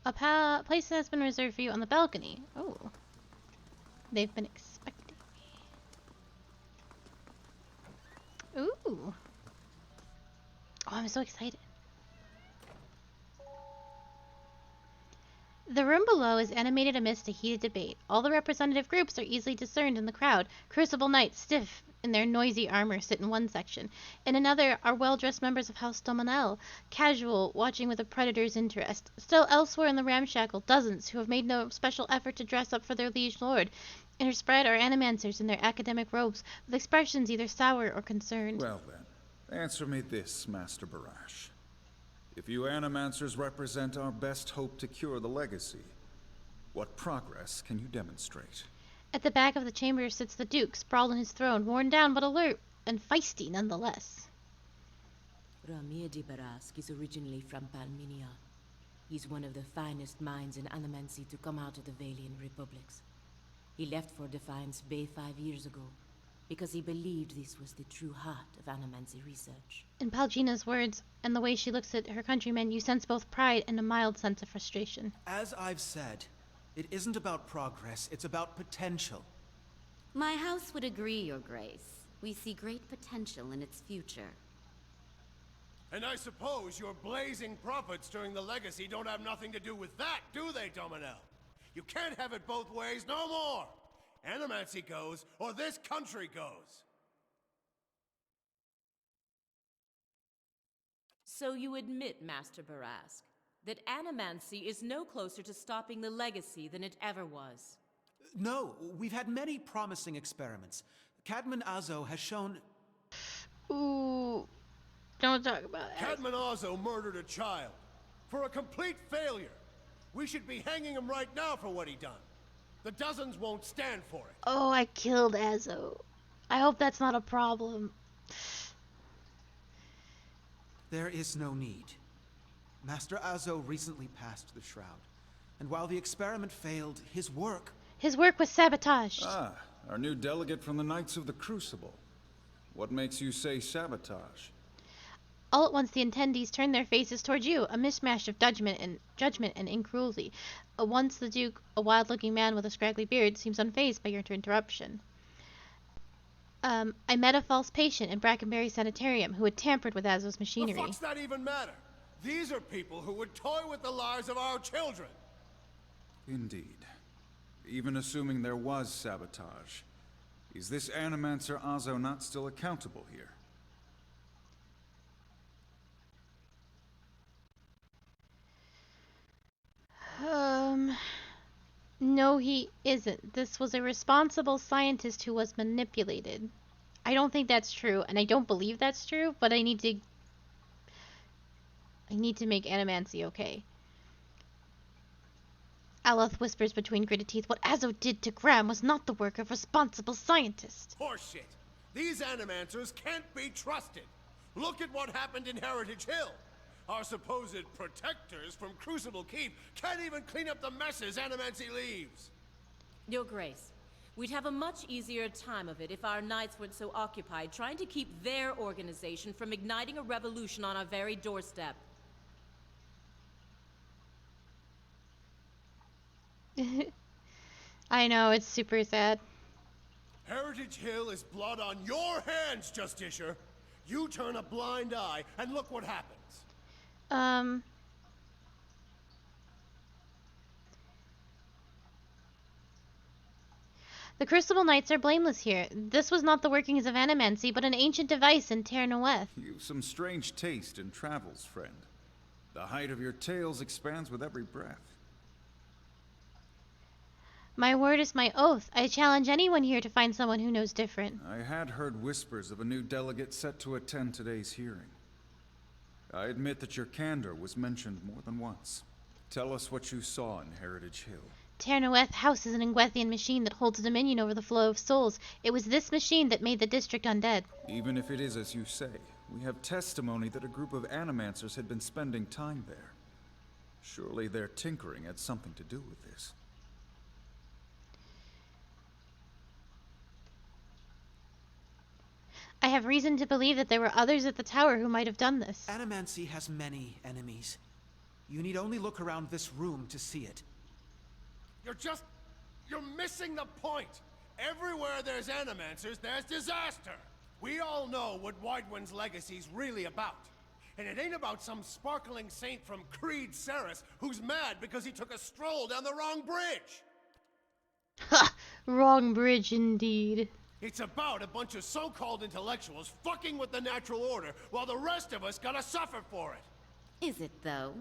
A place has been reserved for you on the balcony. Oh. They've been expecting me. Ooh. Oh, I'm so excited. The room below is animated amidst a heated debate. All the representative groups are easily discerned in the crowd. Crucible knights, stiff in their noisy armor, sit in one section. In another are well-dressed members of House Dominel, casual, watching with a predator's interest. Still elsewhere in the ramshackle, dozens who have made no special effort to dress up for their liege lord. Interspread are animancers in their academic robes, with expressions either sour or concerned. Well then, answer me this, Master Barash. If you animancers represent our best hope to cure the legacy, what progress can you demonstrate? At the back of the chamber sits the Duke, sprawled on his throne, worn down but alert and feisty nonetheless. Ramir de Barask is originally from Palminia. He's one of the finest minds in animancy to come out of the Valian republics. He left for Defiance Bay 5 years ago, because he believed this was the true heart of animancy research. In Palgina's words, and the way she looks at her countrymen, you sense both pride and a mild sense of frustration. As I've said, it isn't about progress, it's about potential. My house would agree, Your Grace. We see great potential in its future. And I suppose your blazing profits during the legacy don't have nothing to do with that, do they, Dominel? You can't have it both ways no more! Animancy goes, or this country goes! So you admit, Master Barask, that animancy is no closer to stopping the legacy than it ever was? No, we've had many promising experiments. Cadman Azo has shown... Ooh, don't talk about it. Cadman Azo murdered a child. For a complete failure. We should be hanging him right now for what he done. The dozens won't stand for it. Oh, I killed Azo. I hope that's not a problem. There is no need. Master Azo recently passed the Shroud, and while the experiment failed, his work was sabotaged. Ah, our new delegate from the Knights of the Crucible. What makes you say sabotage? All at once the attendees turned their faces towards you, a mishmash of judgment and incredulity. Once the Duke, a wild-looking man with a scraggly beard, seems unfazed by your interruption. I met a false patient in Brackenberry Sanitarium who had tampered with Azo's machinery. What the fuck's that even matter? These are people who would toy with the lives of our children. Indeed. Even assuming there was sabotage, is this Animancer Azo not still accountable here? No, he isn't. This was a responsible scientist who was manipulated. I don't think that's true, and I don't believe that's true, but I need to make animancy okay. Aloth whispers between gritted teeth, what Azo did to Graham was not the work of responsible scientists. Horseshit. These animancers can't be trusted. Look at what happened in Heritage Hill. Our supposed protectors from Crucible Keep can't even clean up the messes animancy leaves. Your Grace, we'd have a much easier time of it if our knights weren't so occupied trying to keep their organization from igniting a revolution on our very doorstep. I know, it's super sad. Heritage Hill is blood on your hands, Justicia. You turn a blind eye, and look what happens. The Crucible Knights are blameless here. This was not the workings of animancy, but an ancient device in Ternoeth. You've some strange taste in travels, friend. The height of your tales expands with every breath. My word is my oath. I challenge anyone here to find someone who knows different. I had heard whispers of a new delegate set to attend today's hearing. I admit that your candor was mentioned more than once. Tell us what you saw in Heritage Hill. Ternoeth House is an Ingwethian machine that holds dominion over the flow of souls. It was this machine that made the district undead. Even if it is as you say, we have testimony that a group of animancers had been spending time there. Surely their tinkering had something to do with this. I have reason to believe that there were others at the tower who might have done this. Animancy has many enemies. You need only look around this room to see it. You're missing the point. Everywhere there's animancers, there's disaster. We all know what Widewind's legacy's really about. And it ain't about some sparkling saint from Creed Ceres who's mad because he took a stroll down the wrong bridge. Ha! Wrong bridge indeed. It's about a bunch of so-called intellectuals fucking with the natural order while the rest of us gotta suffer for it. Is it, though?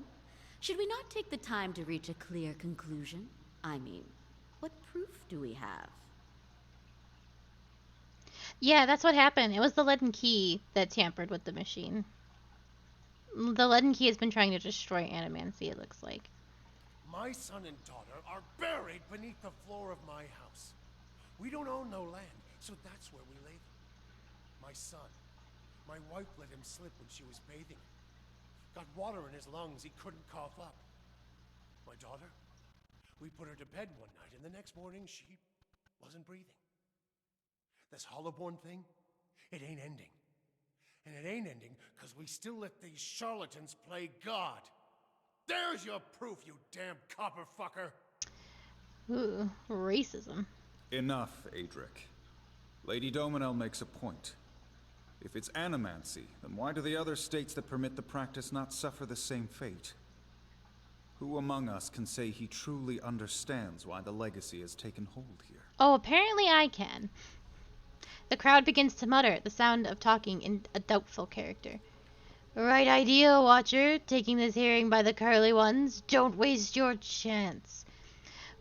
Should we not take the time to reach a clear conclusion? I mean, what proof do we have? Yeah, that's what happened. It was the Leaden Key that tampered with the machine. The Leaden Key has been trying to destroy animancy, it looks like. My son and daughter are buried beneath the floor of my house. We don't own no land, so that's where we lay them. My son, my wife let him slip when she was bathing him. Got water in his lungs, he couldn't cough up. My daughter, we put her to bed one night, and the next morning she wasn't breathing. This Hollowborn thing, it ain't ending. And it ain't ending because we still let these charlatans play God. There's your proof, you damn copper fucker. Ooh, racism. Enough, Adric. Lady Dominel makes a point. If it's animancy, then why do the other states that permit the practice not suffer the same fate? Who among us can say he truly understands why the legacy has taken hold here? Oh, apparently I can. The crowd begins to mutter, the sound of talking in a doubtful character. Right idea, Watcher. Taking this hearing by the curly ones. Don't waste your chance.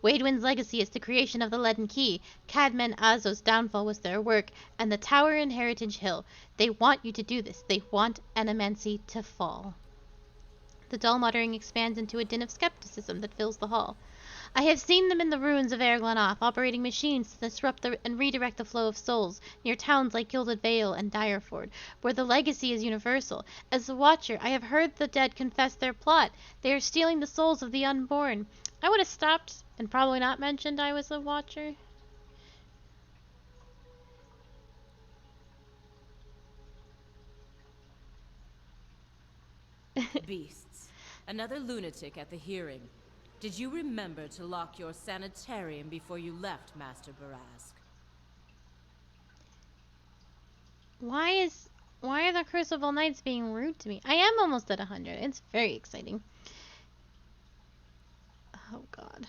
Widewind's legacy is the creation of the Leaden Key. Cadman Azo's downfall was their work, and the tower in Heritage Hill. They want you to do this. They want animancy to fall. The dull muttering expands into a din of skepticism that fills the hall. I have seen them in the ruins of Erglanoth, operating machines to disrupt and redirect the flow of souls, near towns like Gilded Vale and Direford, where the legacy is universal. As a watcher, I have heard the dead confess their plot. They are stealing the souls of the unborn. I would have stopped and probably not mentioned I was a watcher. Beasts. Another lunatic at the hearing. Did you remember to lock your sanitarium before you left, Master Barask? Why are the Crucible Knights being rude to me? I am almost at 100. It's very exciting. Oh god.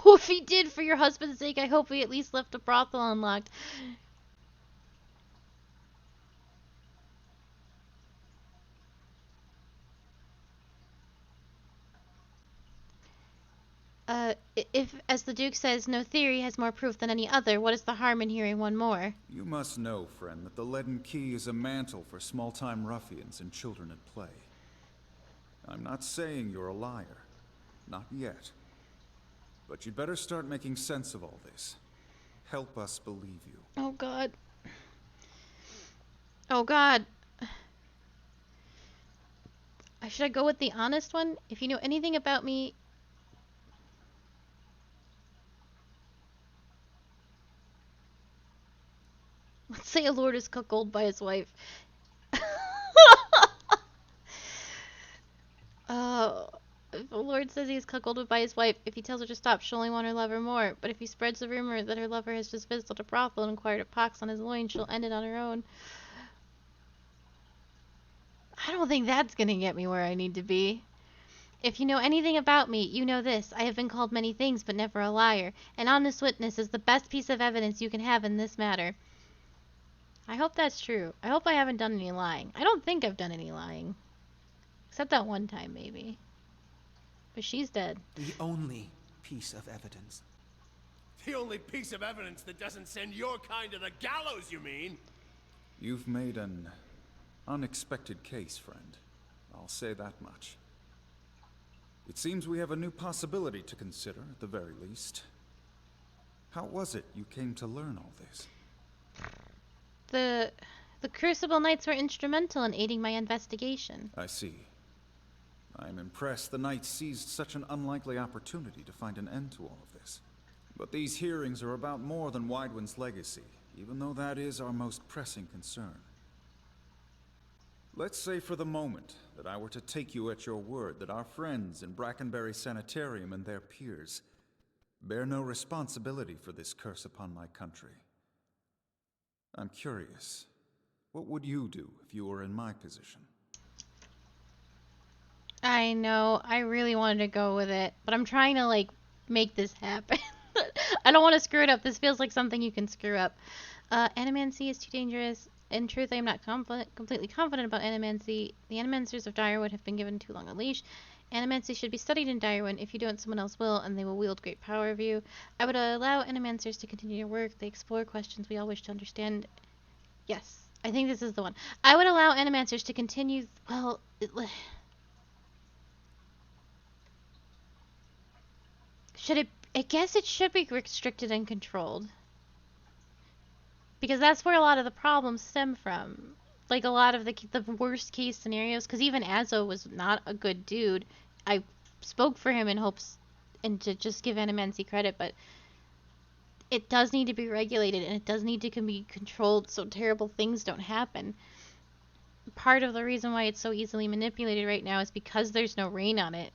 If he did for your husband's sake, I hope he at least left the brothel unlocked. If, as the Duke says, no theory has more proof than any other, what is the harm in hearing one more? You must know, friend, that the Leaden Key is a mantle for small-time ruffians and children at play. I'm not saying you're a liar. Not yet. But you'd better start making sense of all this. Help us believe you. Oh god. Oh god. Should I go with the honest one? If you know anything about me... Let's say a lord is cuckolded by his wife. If a lord says he's cuckolded by his wife, if he tells her to stop, she'll only want her lover more. But if he spreads the rumor that her lover has just visited a brothel and acquired a pox on his loin, she'll end it on her own. I don't think that's gonna get me where I need to be. If you know anything about me, you know this. I have been called many things, but never a liar. An honest witness is the best piece of evidence you can have in this matter. I hope that's true. I hope I haven't done any lying. I don't think I've done any lying. Except that one time, maybe. But she's dead. The only piece of evidence. The only piece of evidence that doesn't send your kind to the gallows, you mean? You've made an unexpected case, friend. I'll say that much. It seems we have a new possibility to consider, at the very least. How was it you came to learn all this? The Crucible Knights were instrumental in aiding my investigation. I see. I'm impressed the Knights seized such an unlikely opportunity to find an end to all of this. But these hearings are about more than Widewind's legacy. even though that is our most pressing concern. Let's say for the moment that I were to take you at your word that our friends in Brackenbury Sanitarium and their peers bear no responsibility for this curse upon my country. I'm curious, what would you do if you were in my position? I know, I really wanted to go with it, but I'm trying to, like, make this happen. I don't want to screw it up. This feels like something you can screw up. Animancy is too dangerous. In truth, I am not completely confident about Animancy. The Animancers of Direwood have been given too long a leash. Animancy should be studied in Direwood. If you don't, someone else will, and they will wield great power over you. I would allow Animancers to continue their work. They explore questions we all wish to understand. Yes, I think this is the one. I would allow Animancers to continue... Well... Should it... I guess it should be restricted and controlled. Because that's where a lot of the problems stem from. Like, a lot of the worst case scenarios. Because even Azo was not a good dude. I spoke for him in hopes... And to just give Animancy credit, but... It does need to be regulated, and it does need to be controlled so terrible things don't happen. Part of the reason why it's so easily manipulated right now is because there's no rein on it.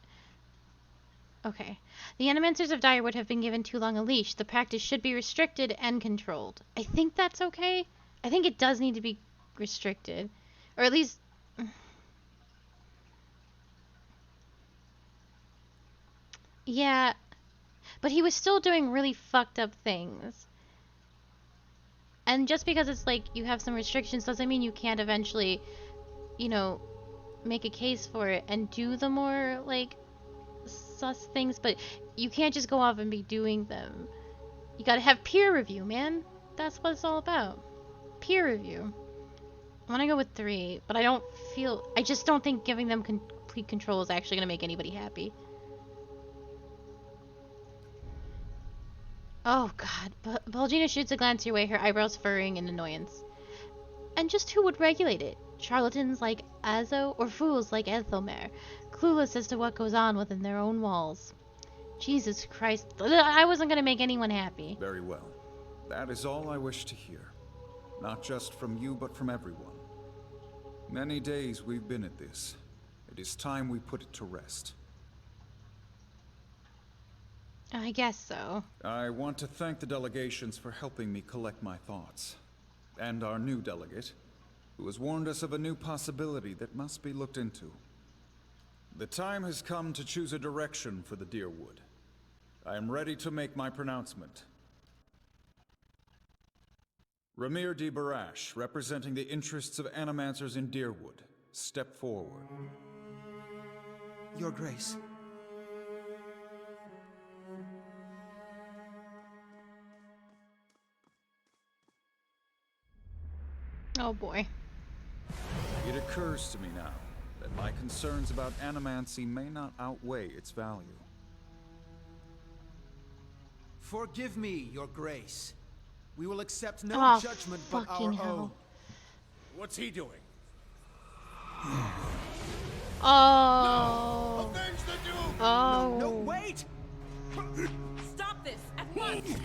Okay. The Animancers of Direwood have been given too long a leash. The practice should be restricted and controlled. I think that's okay. I think it does need to be restricted. Or at least... Yeah. But he was still doing really fucked up things. And just because it's like you have some restrictions doesn't mean you can't eventually, you know, make a case for it and do the more, like, sus things, but you can't just go off and be doing them. You gotta have peer review, man. That's what it's all about. Peer review. I wanna go with 3, but I just don't think giving them complete control is actually gonna make anybody happy. Oh god, Bulgina shoots a glance your way, her eyebrows furrowing in annoyance. And just who would regulate it? Charlatans like Azo or fools like Ethelmer, clueless as to what goes on within their own walls. Jesus Christ, I wasn't gonna make anyone happy. Very well. That is all I wish to hear. Not just from you, but from everyone. Many days we've been at this. It is time we put it to rest. I guess so. I want to thank the delegations for helping me collect my thoughts. And our new delegate, who has warned us of a new possibility that must be looked into. The time has come to choose a direction for the Deerwood. I am ready to make my pronouncement. Ramir de Barash, representing the interests of Animancers in Deerwood, step forward. Your Grace. Oh boy. It occurs to me now that my concerns about Animancy may not outweigh its value. Forgive me, Your Grace. We will accept no judgment but our own. What's he doing? Oh. No! Avenge the Duke! Oh. No, wait! Stop this at once!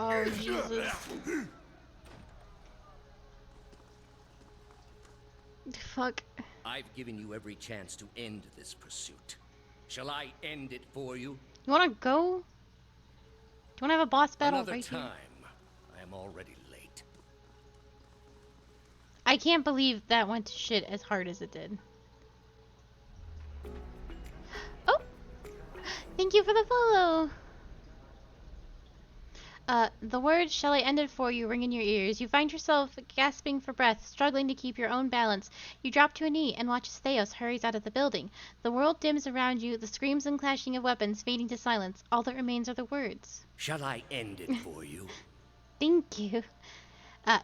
Oh, Jesus. Fuck. I've given you every chance to end this pursuit. Shall I end it for you? You wanna go? Do you wanna have a boss battle Another right time. here? I am already late. I can't believe that went to shit as hard as it did. Oh! Thank you for the follow! The words, "Shall I end it for you," ring in your ears. You find yourself gasping for breath, struggling to keep your own balance. You drop to a knee and watch as Theos hurries out of the building. The world dims around you, the screams and clashing of weapons fading to silence. All that remains are the words. Shall I end it for you? Thank you.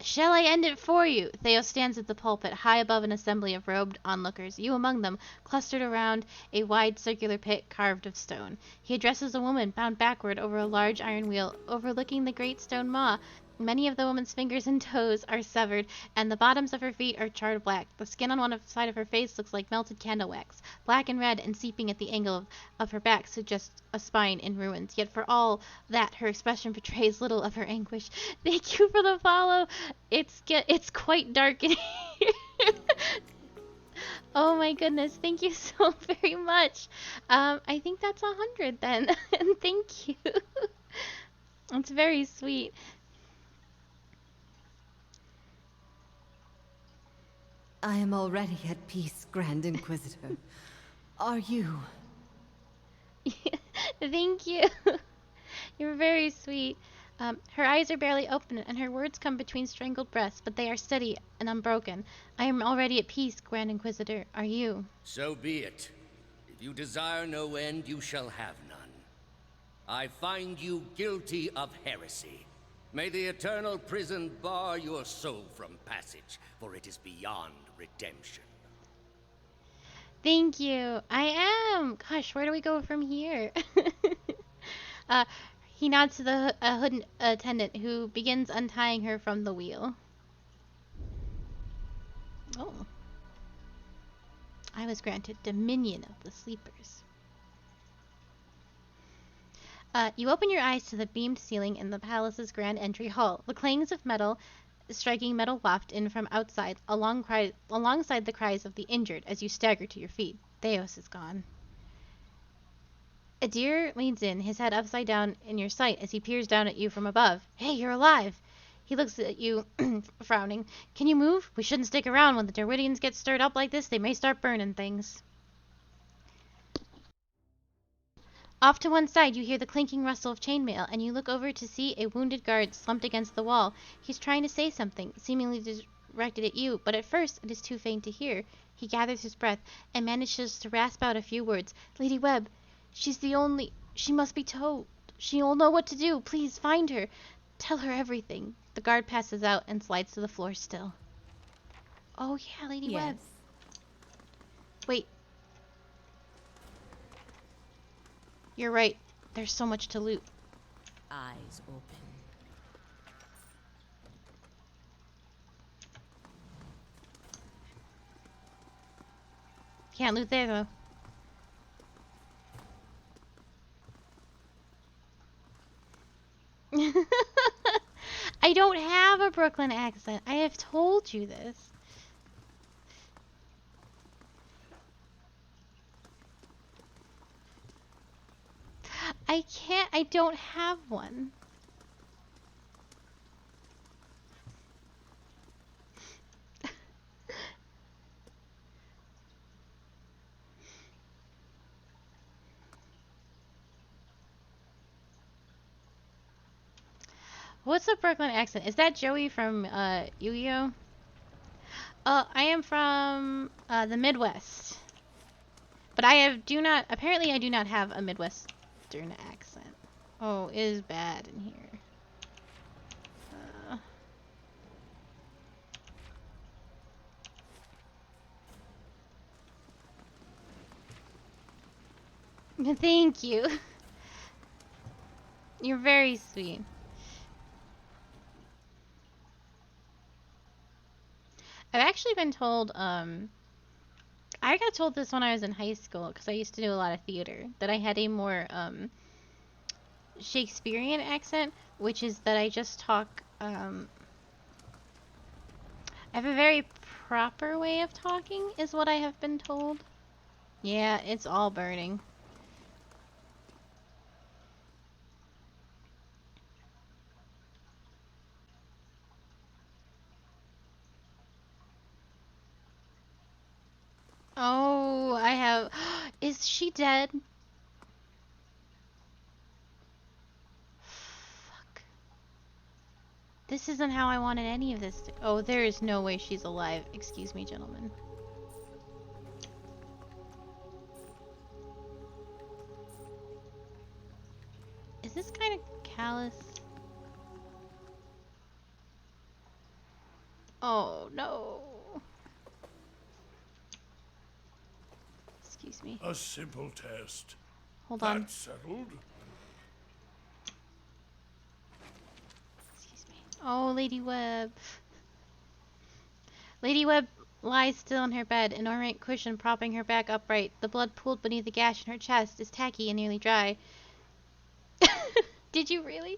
Shall I end it for you? Theos stands at the pulpit, high above an assembly of robed onlookers, you among them, clustered around a wide circular pit carved of stone. He addresses a woman bound backward over a large iron wheel, overlooking the great stone maw. Many of the woman's fingers and toes are severed, and the bottoms of her feet are charred black. The skin on one side of her face looks like melted candle wax. Black and red and seeping at the angle of her back suggests a spine in ruins. Yet for all that, her expression betrays little of her anguish. Thank you for the follow. It's quite dark in here. Oh my goodness, thank you so very much. I think that's 100 then. And thank you. It's very sweet. I am already at peace, Grand Inquisitor. Are you? Thank you. You're very sweet. Her eyes are barely open, and her words come between strangled breaths, but they are steady and unbroken. I am already at peace, Grand Inquisitor. Are you? So be it. If you desire no end, you shall have none. I find you guilty of heresy. May the eternal prison bar your soul from passage, for it is beyond redemption. Thank you. I am. Gosh, where do we go from here? uh, he nods to the hood attendant, who begins untying her from the wheel. Oh. I was granted dominion of the sleepers. You open your eyes to the beamed ceiling in the palace's grand entry hall. The clangs of metal striking metal waft in from outside, alongside the cries of the injured as you stagger to your feet. Theos is gone. Adir leans in, his head upside down in your sight as he peers down at you from above. Hey, you're alive! He looks at you, frowning. Can you move? We shouldn't stick around. When the Derwidians get stirred up like this, they may start burning things. Off to one side, you hear the clinking rustle of chainmail, and you look over to see a wounded guard slumped against the wall. He's trying to say something, seemingly directed at you, but at first it is too faint to hear. He gathers his breath and manages to rasp out a few words. Lady Webb, she's the only... She must be told. She'll know what to do. Please, find her. Tell her everything. The guard passes out and slides to the floor still. Oh yeah, Lady Webb. Wait. You're right. There's so much to loot. Eyes open. Can't loot there, though. I don't have a Brooklyn accent. I have told you this. I don't have one. What's a Brooklyn accent? Is that Joey from Yu-Gi-Oh? I am from the Midwest. But apparently I do not have a Midwestern accent. Oh, it is bad in here. Thank you. You're very sweet. I've actually been told, I got told this when I was in high school, because I used to do a lot of theater, that I had a more, Shakespearean accent, which is that I just talk, I have a very proper way of talking, is what I have been told. Yeah, it's all burning. Oh, I have... Is she dead? Fuck. This isn't how I wanted any of this to... Oh, there is no way she's alive. Excuse me, gentlemen. Is this kind of callous? Oh, no. Excuse me. A simple test. Hold on. That's settled. Excuse me. Oh, Lady Webb. Lady Webb lies still in her bed, an ornate cushion propping her back upright. The blood pooled beneath the gash in her chest is tacky and nearly dry. Did you really?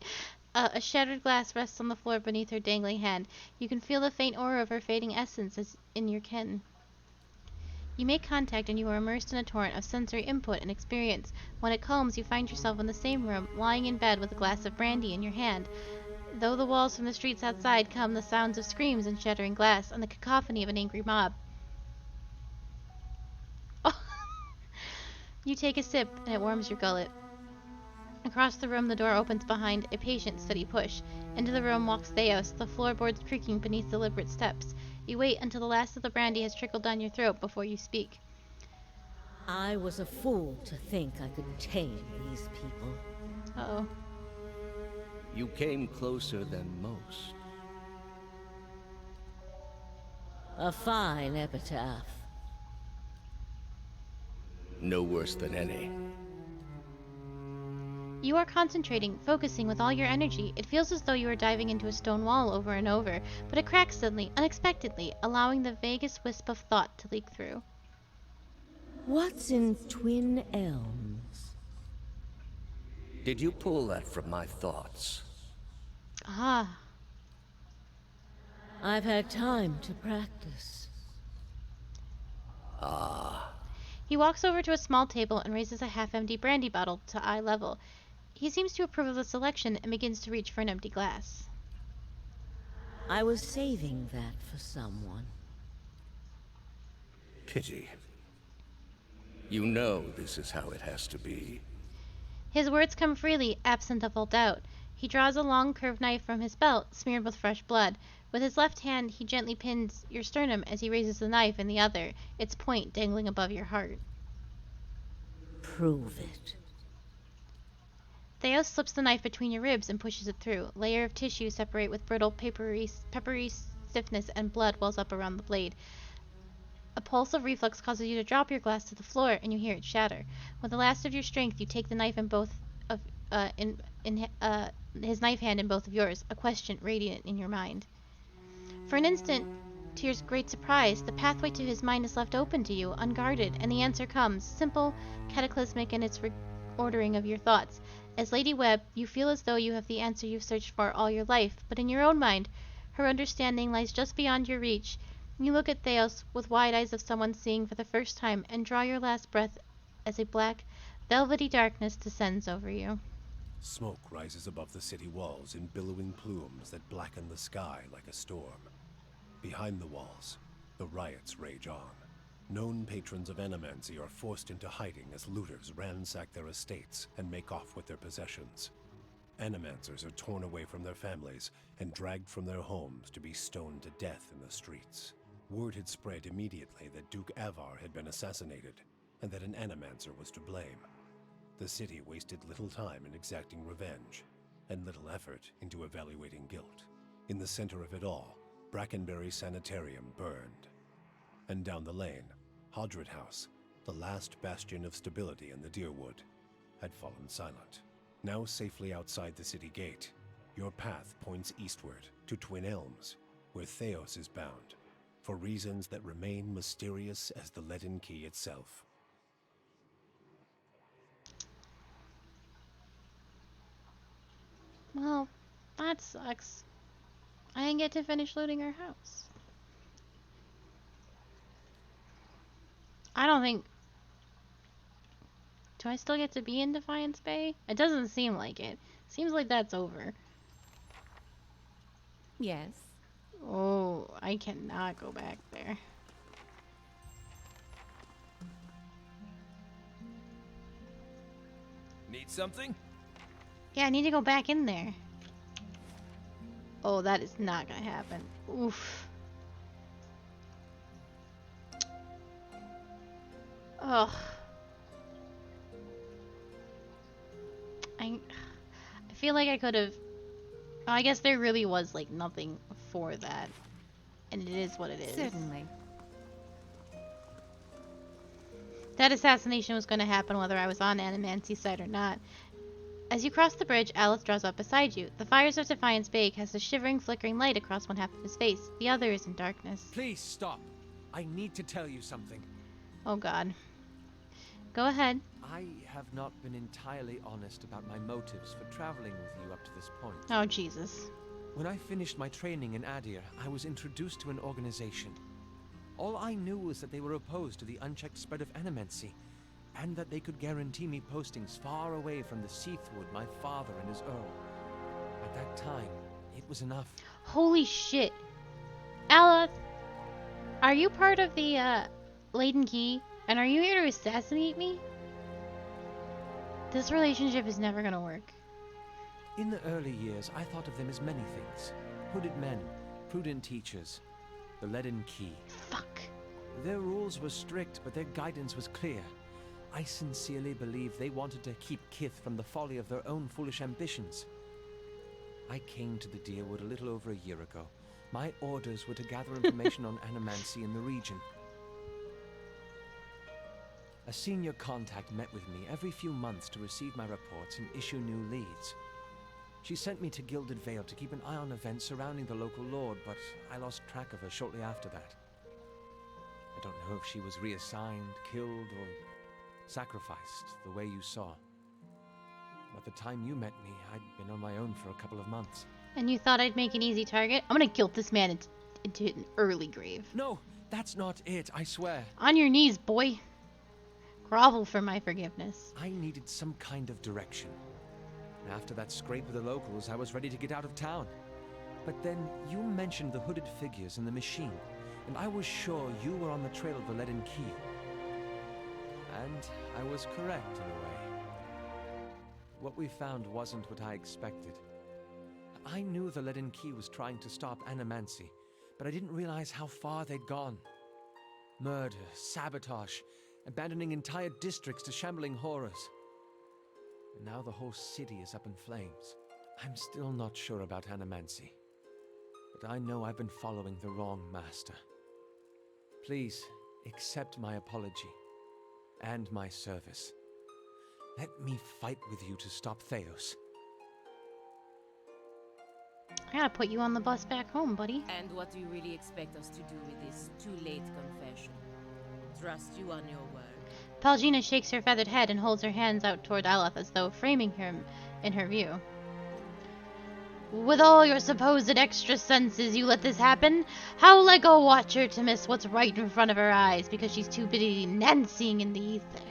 A shattered glass rests on the floor beneath her dangling hand. You can feel the faint aura of her fading essence as in your kin. You make contact and you are immersed in a torrent of sensory input and experience. When it calms, you find yourself in the same room, lying in bed with a glass of brandy in your hand. Though the walls from the streets outside come the sounds of screams and shattering glass and the cacophony of an angry mob. Oh. You take a sip and it warms your gullet. Across the room, the door opens behind a patient, steady push. Into the room walks Theos, the floorboards creaking beneath deliberate steps. You wait until the last of the brandy has trickled down your throat before you speak. I was a fool to think I could tame these people. Uh-oh. You came closer than most. A fine epitaph. No worse than any. You are concentrating, focusing with all your energy. It feels as though you are diving into a stone wall over and over, but it cracks suddenly, unexpectedly, allowing the vaguest wisp of thought to leak through. What's in Twin Elms? Did you pull that from my thoughts? Ah. I've had time to practice. Ah. He walks over to a small table and raises a half-empty brandy bottle to eye level. He seems to approve of the selection and begins to reach for an empty glass. I was saving that for someone. Pity. You know this is how it has to be. His words come freely, absent of all doubt. He draws a long curved knife from his belt, smeared with fresh blood. With his left hand, he gently pins your sternum as he raises the knife in the other, its point dangling above your heart. Prove it. Theos slips the knife between your ribs and pushes it through. A layer of tissue separate with brittle, peppery stiffness, and blood wells up around the blade. A pulse of reflex causes you to drop your glass to the floor, and you hear it shatter. With the last of your strength, you take the knife in both of his knife hand in both of yours, a question radiant in your mind. For an instant, to your great surprise, the pathway to his mind is left open to you, unguarded, and the answer comes, simple, cataclysmic in its reordering of your thoughts. As Lady Webb, you feel as though you have the answer you've searched for all your life, but in your own mind, her understanding lies just beyond your reach. You look at Theos with wide eyes of someone seeing for the first time and draw your last breath as a black, velvety darkness descends over you. Smoke rises above the city walls in billowing plumes that blacken the sky like a storm. Behind the walls, the riots rage on. Known patrons of Animancy are forced into hiding as looters ransack their estates and make off with their possessions. Animancers are torn away from their families and dragged from their homes to be stoned to death in the streets. Word had spread immediately that Duke Avar had been assassinated, and that an Animancer was to blame. The city wasted little time in exacting revenge, and little effort into evaluating guilt. In the center of it all, Brackenberry Sanitarium burned. And down the lane, Hodred House, the last bastion of stability in the Deerwood, had fallen silent. Now safely outside the city gate, your path points eastward to Twin Elms, where Theos is bound, for reasons that remain mysterious as the Leaden Key itself. Well, that sucks. I didn't get to finish looting her house. I don't think... Do I still get to be in Defiance Bay? It doesn't seem like it. Seems like that's over. Yes. Oh, I cannot go back there. Need something? Yeah, I need to go back in there. Oh, that is not gonna happen. Oof. Ugh. I feel like I could have... I guess there really was, like, nothing for that. And it is what it is. Certainly. That assassination was going to happen whether I was on Animancy's side or not. As you cross the bridge, Alice draws up beside you. The fires of Defiance Bay cast a shivering, flickering light across one half of his face. The other is in darkness. Please stop. I need to tell you something. Oh god. Go ahead. I have not been entirely honest about my motives for traveling with you up to this point. Oh, Jesus. When I finished my training in Adir, I was introduced to an organization. All I knew was that they were opposed to the unchecked spread of animancy, and that they could guarantee me postings far away from the Seathwood my father and his earl. At that time, it was enough. Holy shit. Alice, are you part of the, Leaden Key? And are you here to assassinate me? This relationship is never gonna work. In the early years, I thought of them as many things. Hooded men, prudent teachers, the Leaden Key. Fuck. Their rules were strict, but their guidance was clear. I sincerely believe they wanted to keep Kith from the folly of their own foolish ambitions. I came to the Deerwood a little over a year ago. My orders were to gather information on animancy in the region. A senior contact met with me every few months to receive my reports and issue new leads. She sent me to Gilded Vale to keep an eye on events surrounding the local lord, but I lost track of her shortly after that. I don't know if she was reassigned, killed, or sacrificed the way you saw. By the time you met me, I'd been on my own for a couple of months. And you thought I'd make an easy target? I'm gonna guilt this man into an early grave. No, that's not it, I swear. On your knees, boy. Grovel for my forgiveness. I needed some kind of direction. After that scrape with the locals, I was ready to get out of town. But then you mentioned the hooded figures in the machine, and I was sure you were on the trail of the Leaden Key. And I was correct in a way. What we found wasn't what I expected. I knew the Leaden Key was trying to stop animancy, but I didn't realize how far they'd gone. Murder, sabotage, abandoning entire districts to shambling horrors. And now the whole city is up in flames. I'm still not sure about animancy, but I know I've been following the wrong master. Please, accept my apology, and my service. Let me fight with you to stop Theos. I gotta put you on the bus back home, buddy. And what do you really expect us to do with this too-late confession? Trust you on your word? Palgina shakes her feathered head and holds her hands out toward Aleph as though framing him in her view. With all your supposed extra senses, you let this happen? How like a watcher to miss what's right in front of her eyes because she's too busy Nancying in the ether.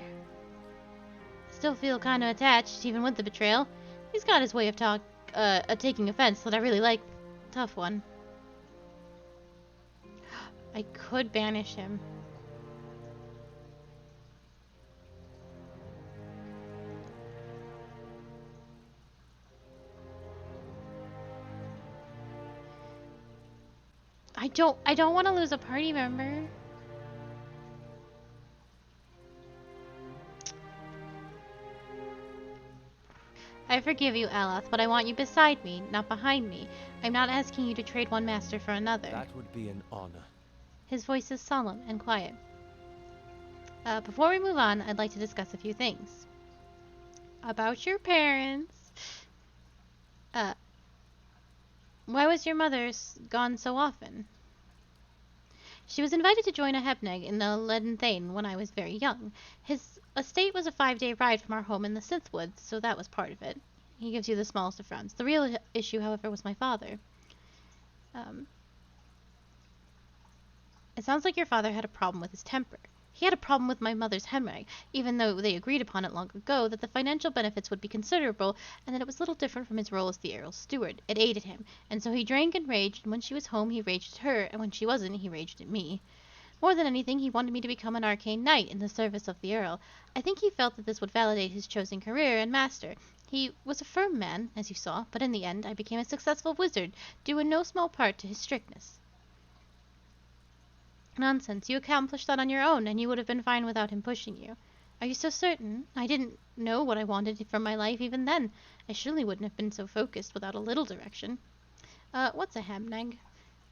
Still feel kinda attached, even with the betrayal. He's got his way of taking offense that I really like. Tough one. I could banish him. I don't want to lose a party member. I forgive you, Aloth, but I want you beside me, not behind me. I'm not asking you to trade one master for another. That would be an honor. His voice is solemn and quiet. Before we move on, I'd like to discuss a few things. About your parents. Why was your mother gone so often? She was invited to join a Hebneg in the Leaden Thane when I was very young. His estate was a 5-day ride from our home in the Synthwoods, so that was part of it. He gives you the smallest of fronts. The real issue, however, was my father. It sounds like your father had a problem with his temper. He had a problem with my mother's hemorrhage, even though they agreed upon it long ago that the financial benefits would be considerable and that it was little different from his role as the Earl's steward. It aided him, and so he drank and raged, and when she was home he raged at her, and when she wasn't he raged at me. More than anything, he wanted me to become an arcane knight in the service of the Earl. I think he felt that this would validate his chosen career and master. He was a firm man, as you saw, but in the end I became a successful wizard, due in no small part to his strictness. Nonsense. You accomplished that on your own, and you would have been fine without him pushing you. Are you so certain? I didn't know what I wanted from my life even then. I surely wouldn't have been so focused without a little direction. What's a Hebneg?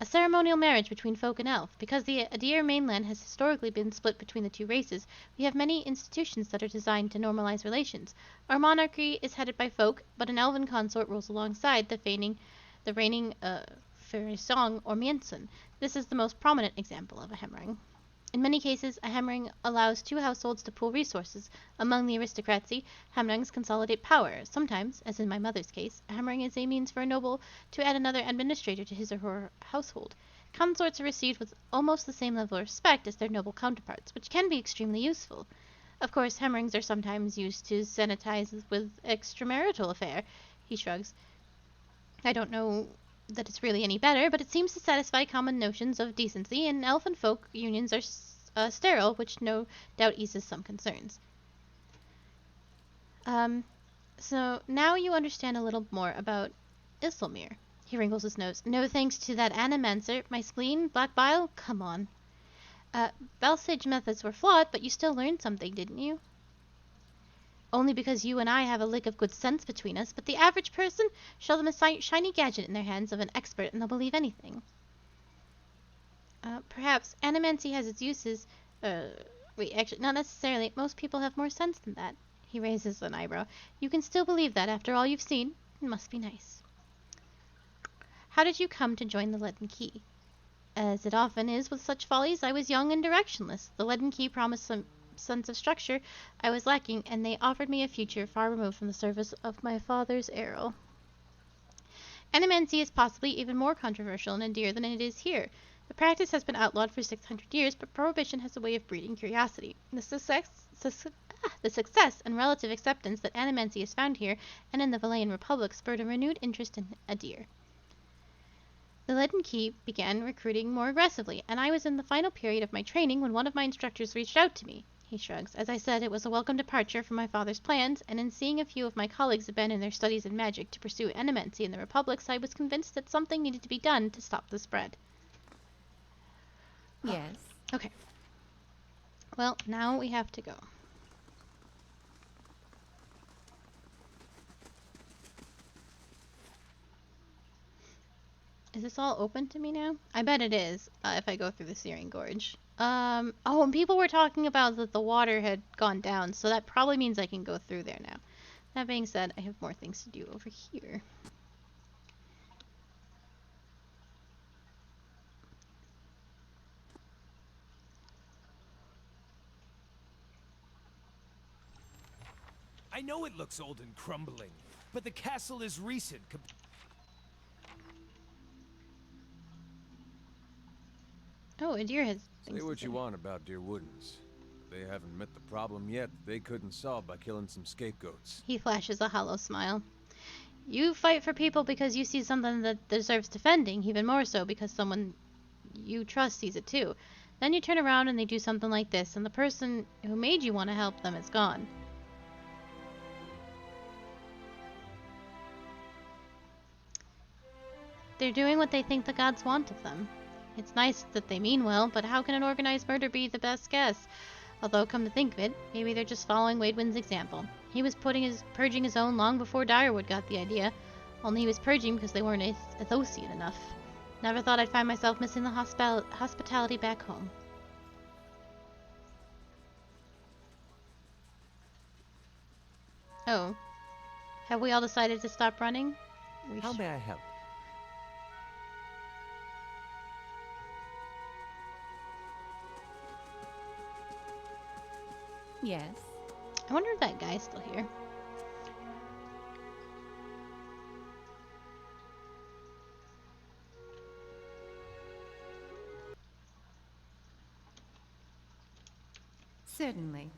a ceremonial marriage between folk and elf. Because the Adir mainland has historically been split between the two races, we have many institutions that are designed to normalize relations. Our monarchy is headed by folk, but an elven consort rules alongside the reigning Ferisong or Miensun. This is the most prominent example of a hemring. In many cases, a hemring allows two households to pool resources. Among the aristocracy, hemrings consolidate power. Sometimes, as in my mother's case, a hemring is a means for a noble to add another administrator to his or her household. Consorts are received with almost the same level of respect as their noble counterparts, which can be extremely useful. Of course, hemrings are sometimes used to sanitize with extramarital affair. He shrugs. I don't know that it's really any better, but it seems to satisfy common notions of decency, and elf and folk unions are sterile, which no doubt eases some concerns. So now you understand a little more about Isilmir. He wrinkles his nose. No thanks to that animancer, my spleen, black bile, come on. Belsage methods were flawed, but you still learned something, didn't you? Only because you and I have a lick of good sense between us, but the average person, show them a shiny gadget in their hands of an expert and they'll believe anything. Perhaps animancy has its uses. Wait, actually, not necessarily. Most people have more sense than that. He raises an eyebrow. You can still believe that after all you've seen. It must be nice. How did you come to join the Leaden Key? As it often is with such follies, I was young and directionless. The Leaden Key promised some sense of structure I was lacking, and they offered me a future far removed from the service of my father's arrow. Animancy is possibly even more controversial in Adir than it is here. The practice has been outlawed for 600 years, but prohibition has a way of breeding curiosity. The success and relative acceptance that animancy has found here and in the Valayan Republic spurred a renewed interest in Adir. The Leaden Key began recruiting more aggressively, and I was in the final period of my training when one of my instructors reached out to me. He shrugs. As I said, it was a welcome departure from my father's plans, and in seeing a few of my colleagues abandon their studies in magic to pursue animancy in the Republics, I was convinced that something needed to be done to stop the spread. Yes. Okay. Well, now we have to go. Is this all open to me now? I bet it is, if I go through the Searing Gorge. Oh, and people were talking about that the water had gone down, so that probably means I can go through there now. That being said, I have more things to do over here. I know it looks old and crumbling, but the castle is recent. Oh, a deer has things Say what to you want about Deer Woodens. They haven't met the problem yet they couldn't solve by killing some scapegoats. He flashes a hollow smile. You fight for people because you see something that deserves defending, even more so because someone you trust sees it too. Then you turn around and they do something like this, and the person who made you want to help them is gone. They're doing what they think the gods want of them. It's nice that they mean well, but how can an organized murder be the best guess? Although, come to think of it, maybe they're just following Waidwin's example. He was purging his own long before Direwood got the idea. Only he was purging because they weren't Athosian enough. Never thought I'd find myself missing the hospitality back home. Oh. Have we all decided to stop running? How may I help? Yes. I wonder if that guy's still here. Certainly.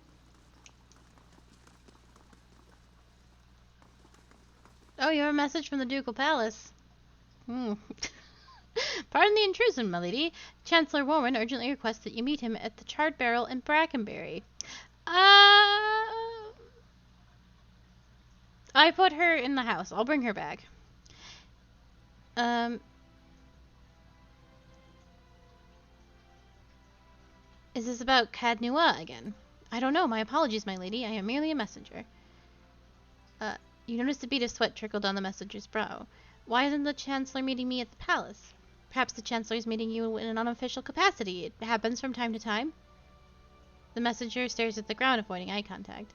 Oh, you have a message from the Ducal Palace. Pardon the intrusion, my lady. Chancellor Warren urgently requests that you meet him at the Charred Barrel in Brackenbury. I put her in the house. I'll bring her back. Is this about Cadnua again? I don't know. My apologies, my lady. I am merely a messenger. You noticed a bead of sweat trickle down the messenger's brow. Why isn't the Chancellor meeting me at the palace? Perhaps the Chancellor is meeting you in an unofficial capacity. It happens from time to time. The messenger stares at the ground, avoiding eye contact.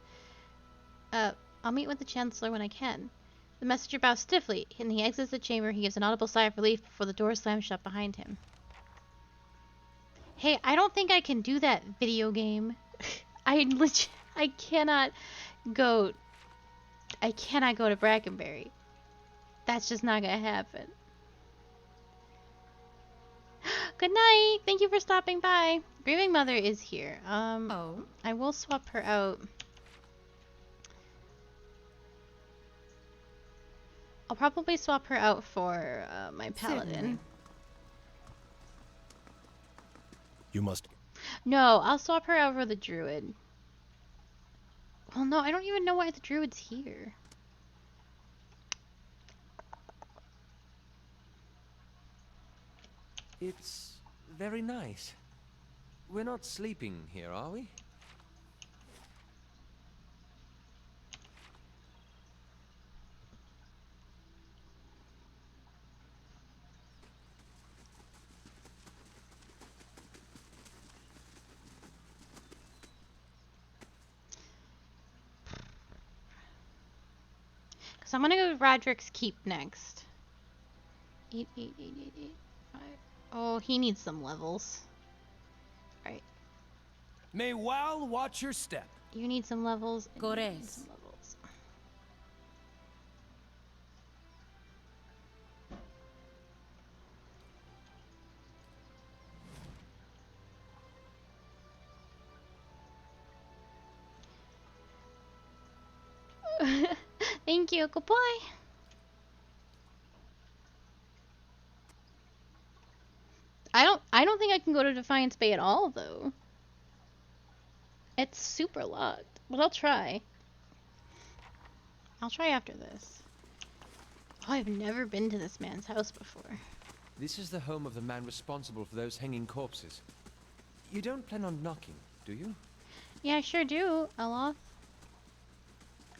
I'll meet with the Chancellor when I can. The messenger bows stiffly, and he exits the chamber. He gives an audible sigh of relief before the door slams shut behind him. Hey, I don't think I can do that video game. I cannot go to Brackenberry. That's just not gonna happen. Good night. Thank you for stopping by. Grieving Mother is here. Oh. I will swap her out. I'll probably swap her out for my paladin. Certainly. You must... No, I'll swap her out for the druid. Well, no, I don't even know why the druid's here. It's very nice. We're not sleeping here, are we? So I'm gonna go to Roderick's Keep next. 8, 8, 8, 8, 8, 5. Oh, he needs some levels. Alright. May Wal watch your step. You need some levels. And you need Gores. some levels. Thank you. Goodbye. I don't think I can go to Defiance Bay at all though. It's super locked, but I'll try. I'll try after this. Oh, I've never been to this man's house before. This is the home of the man responsible for those hanging corpses. You don't plan on knocking, do you? Yeah, I sure do, Eloth.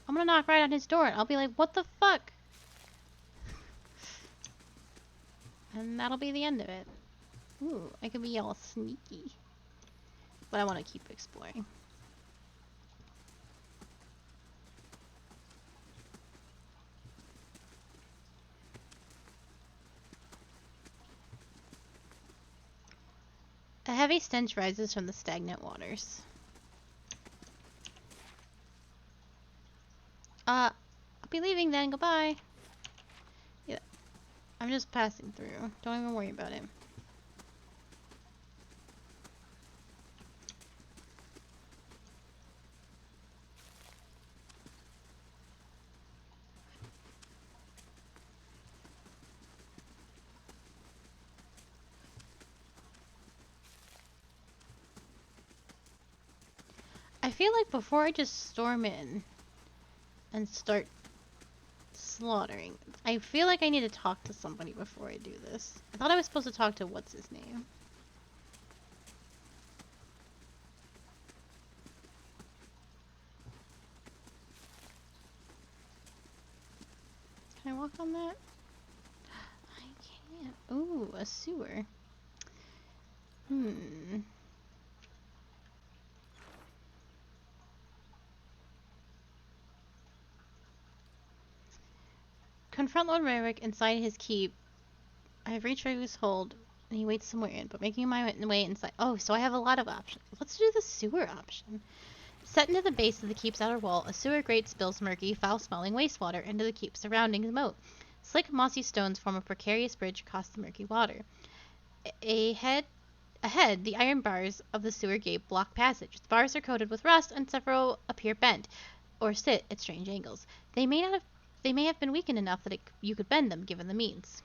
I'm gonna knock right on his door and I'll be like, what the fuck? And that'll be the end of it. Ooh, I could be all sneaky. But I want to keep exploring. A heavy stench rises from the stagnant waters. I'll be leaving then. Goodbye. Yeah, I'm just passing through. Don't even worry about it. I feel like before I just storm in and start slaughtering, I feel like I need to talk to somebody before I do this. I thought I was supposed to talk to what's his name. Can I walk on that? I can't. Ooh, a sewer. Confront Lord Rarick inside his keep. I have reached Rarick's hold, and he waits somewhere in, but making my way inside. Oh, so I have a lot of options. Let's do the sewer option. Set into the base of the keep's outer wall, a sewer grate spills murky, foul-smelling wastewater into the keep surrounding the moat. Slick, mossy stones form a precarious bridge across the murky water. Ahead, the iron bars of the sewer gate block passage. The bars are coated with rust, and several appear bent, or sit at strange angles. They may have been weakened enough that you could bend them, given the means.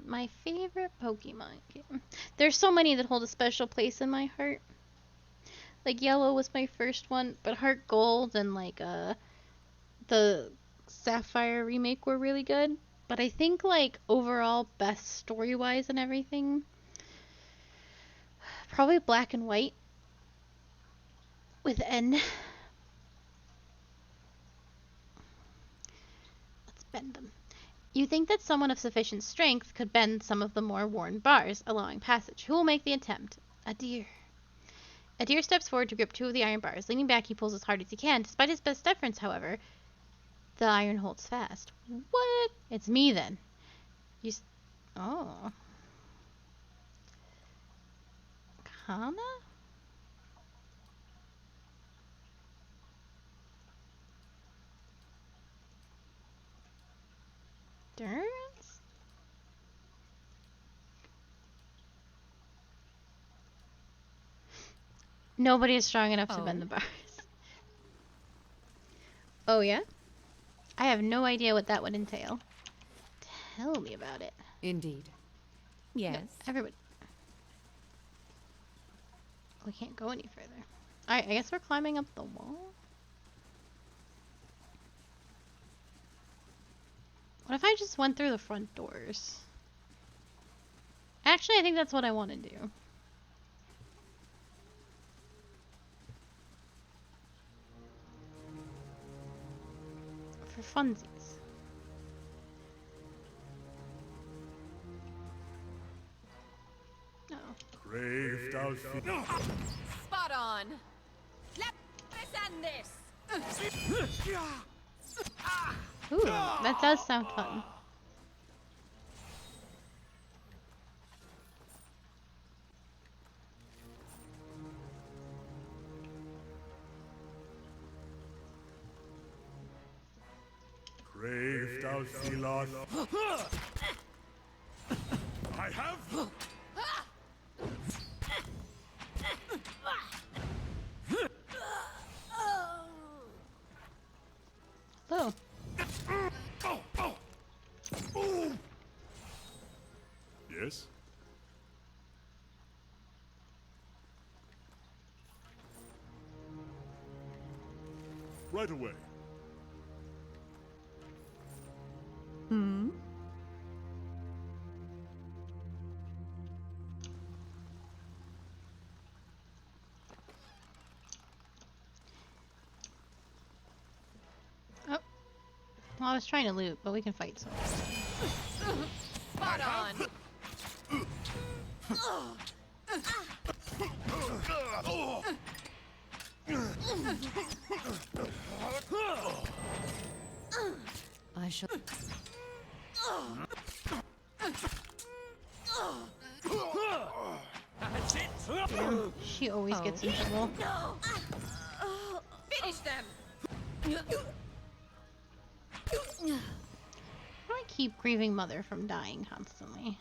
My favorite Pokemon game. There's so many that hold a special place in my heart. Like, Yellow was my first one, but Heart Gold and, like, the Sapphire remake were really good. But I think, like, overall, best story-wise and everything, probably Black and White with N. bend them. You think that someone of sufficient strength could bend some of the more worn bars, allowing passage. Who will make the attempt? A deer. A deer steps forward to grip two of the iron bars. Leaning back, he pulls as hard as he can. Despite his best efforts, however, the iron holds fast. What? It's me then. Oh. Kana? Durance? Nobody is strong enough to bend the bars. Oh, yeah? I have no idea what that would entail. Tell me about it. Indeed. Yes. No, everybody. We can't go any further. Alright, I guess we're climbing up the wall. What if I just went through the front doors? Actually, I think that's what I want to do. For funsies. No. Spot on. Let's end this. Ooh, that does sound fun. I have. Oh. Yes. Right away. Hmm? Oh. Well, I was trying to loot, but we can fight some. Spot on. I shall. She always gets in trouble. Finish them. How do I keep grieving mother from dying constantly?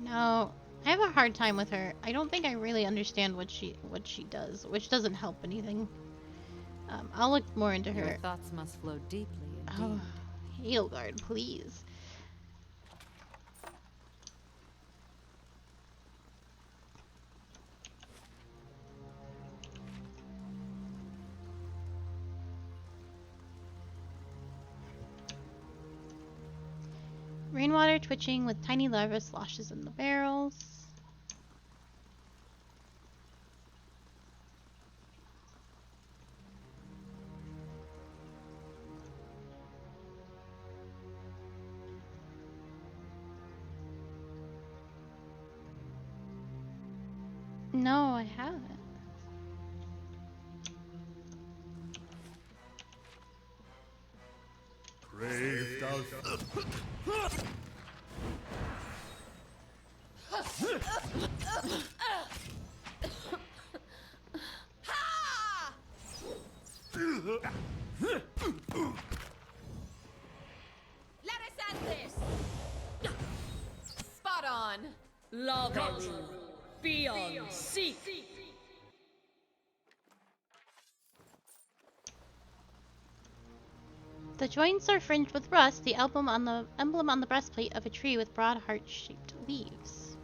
No, I have a hard time with her. I don't think I really understand what she does, which doesn't help anything. I'll look more into her. Your thoughts must flow deeply indeed. Oh, Hailguard, please. Rainwater twitching with tiny larva sloshes in the barrels. No, I haven't. Brave thou. Let us end this. Spot on. Lava beyond seek. The joints are fringed with rust, the emblem on the breastplate of a tree with broad heart-shaped leaves.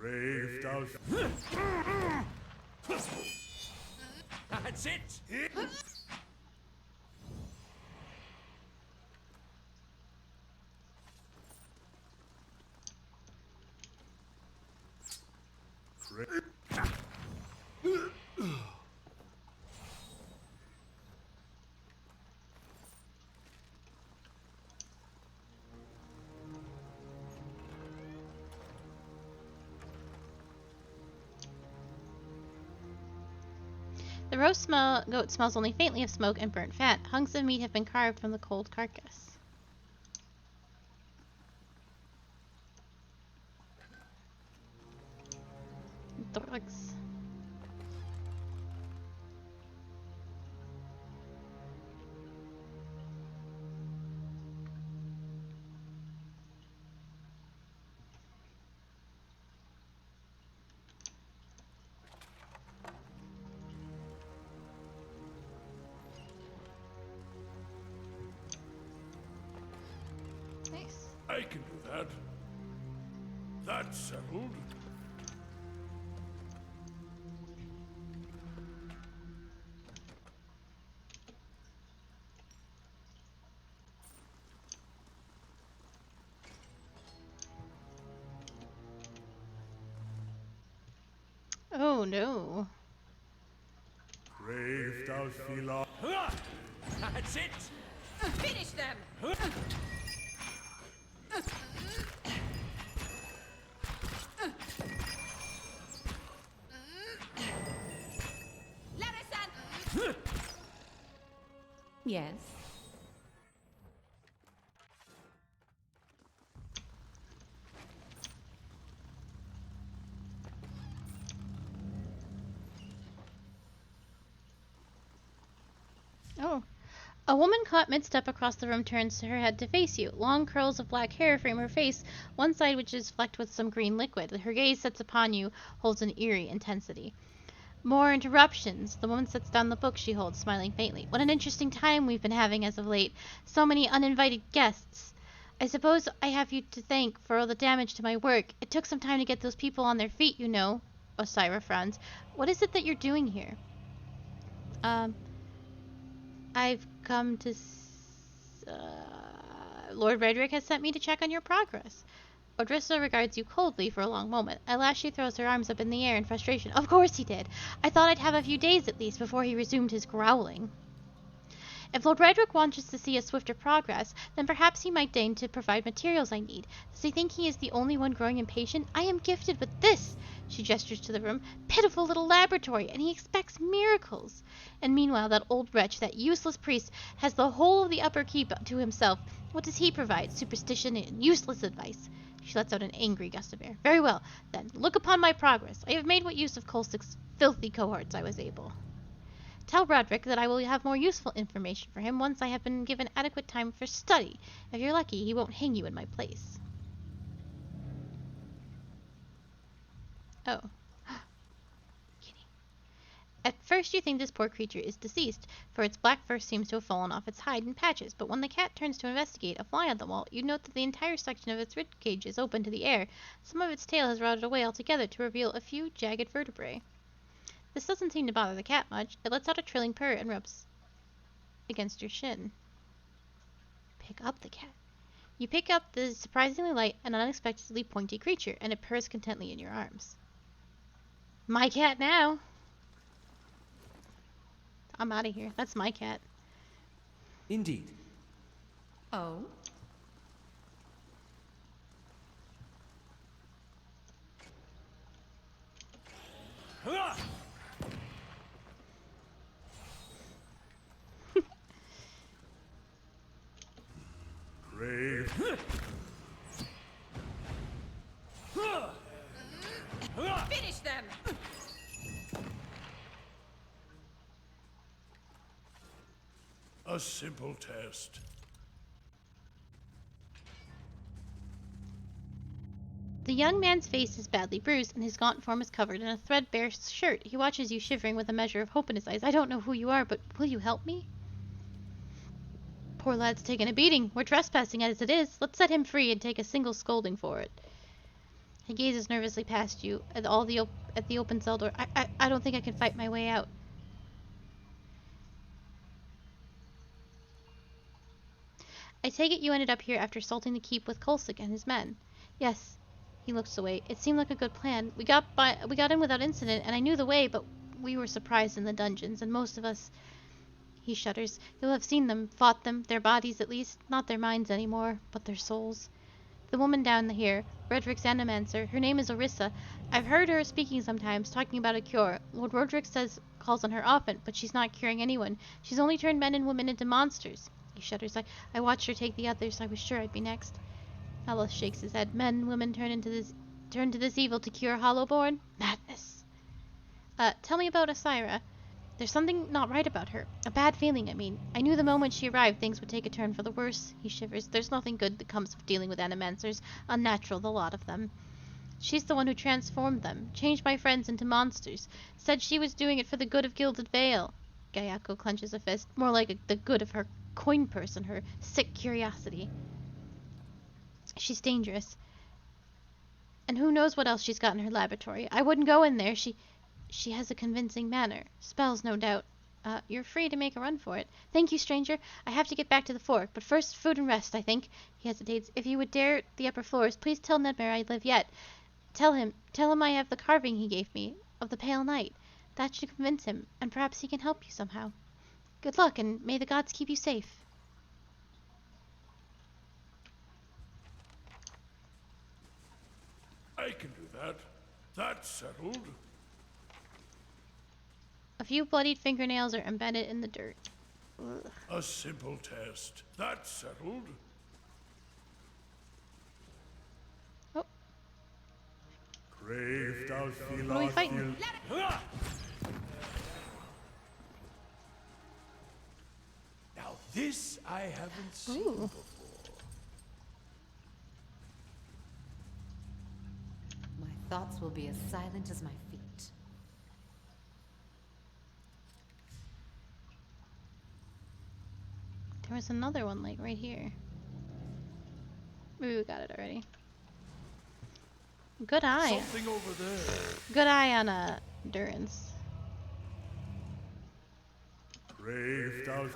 Brave thou. That's it! The goat smells only faintly of smoke and burnt fat. Hunks of meat have been carved from the cold carcass. Dogs. Nice. I can do that. That's settled. Oh no. Brave thou feel. That's it! Finish them! Yes. Oh. A woman caught mid-step across the room turns her head to face you. Long curls of black hair frame her face, one side which is flecked with some green liquid. Her gaze sets upon you, holds an eerie intensity. More interruptions. The woman sets down the book she holds, smiling faintly. What an interesting time we've been having as of late. So many uninvited guests. I suppose I have you to thank for all the damage to my work. It took some time to get those people on their feet, you know. Osira frowns. What is it that you're doing here? I've come to... Lord Redrick has sent me to check on your progress. Odrissa regards you coldly for a long moment. At last she throws her arms up in the air in frustration. Of course he did. I thought I'd have a few days at least before he resumed his growling. If Lord Redrick wants to see a swifter progress, then perhaps he might deign to provide materials I need. Does he think he is the only one growing impatient? I am gifted with this, she gestures to the room, pitiful little laboratory, and he expects miracles. And meanwhile, that old wretch, that useless priest, has the whole of the upper keep to himself. What does he provide? Superstition and useless advice. She lets out an angry gust of air. Very well, then, look upon my progress. I have made what use of Kolsik's filthy cohorts I was able. Tell Broderick that I will have more useful information for him once I have been given adequate time for study. If you're lucky, he won't hang you in my place. Oh. Kitty. At first you think this poor creature is deceased, for its black fur seems to have fallen off its hide in patches, but when the cat turns to investigate a fly on the wall, you note that the entire section of its rib cage is open to the air. Some of its tail has rotted away altogether to reveal a few jagged vertebrae. This doesn't seem to bother the cat much. It lets out a trilling purr and rubs against your shin. Pick up the cat. You pick up the surprisingly light and unexpectedly pointy creature, and it purrs contently in your arms. My cat now! I'm out of here. That's my cat. Indeed. Oh? Brave. Finish them! A simple test. The young man's face is badly bruised, and his gaunt form is covered in a threadbare shirt. He watches you shivering with a measure of hope in his eyes. I don't know who you are, but will you help me? Poor lad's taken a beating. We're trespassing as it is. Let's set him free and take a single scolding for it. He gazes nervously past you at the open cell door. I don't think I can fight my way out. I take it you ended up here after assaulting the keep with Kolsik and his men. Yes. He looks away. It seemed like a good plan. We got in without incident, and I knew the way, but we were surprised in the dungeons, and most of us... He shudders. You'll have seen them, fought them, their bodies at least, not their minds anymore, but their souls. The woman down here, Roderick's animancer, her name is Orissa. I've heard her speaking sometimes, talking about a cure. Lord Roderick says calls on her often, but she's not curing anyone. She's only turned men and women into monsters. He shudders. I watched her take the others. I was sure I'd be next. Alos shakes his head. Men and women turn to this evil to cure Hollowborn? Madness. Tell me about Asira. There's something not right about her. A bad feeling, I mean. I knew the moment she arrived things would take a turn for the worse. He shivers. There's nothing good that comes of dealing with animancers. Unnatural, the lot of them. She's the one who transformed them, changed my friends into monsters. Said she was doing it for the good of Gilded Vale. Gayako clenches a fist. More like the good of her coin purse and her sick curiosity. She's dangerous. And who knows what else she's got in her laboratory. I wouldn't go in there. She has a convincing manner. Spells, no doubt. You're free to make a run for it. Thank you, stranger. I have to get back to the fork, but first food and rest, I think. He hesitates. If you would dare the upper floors, please tell Nedmare I live yet. Tell him I have the carving he gave me, of the Pale Knight. That should convince him, and perhaps he can help you somehow. Good luck, and may the gods keep you safe. I can do that. That's settled. A few bloodied fingernails are embedded in the dirt. Ugh. A simple test. That's settled. Oh. What are we fighting? Now this I haven't seen Ooh. before. My thoughts will be as silent as my feet. There was another one, like, right here. Maybe we got it already. Good eye. Something over there. Good eye on, Durance. Braved out.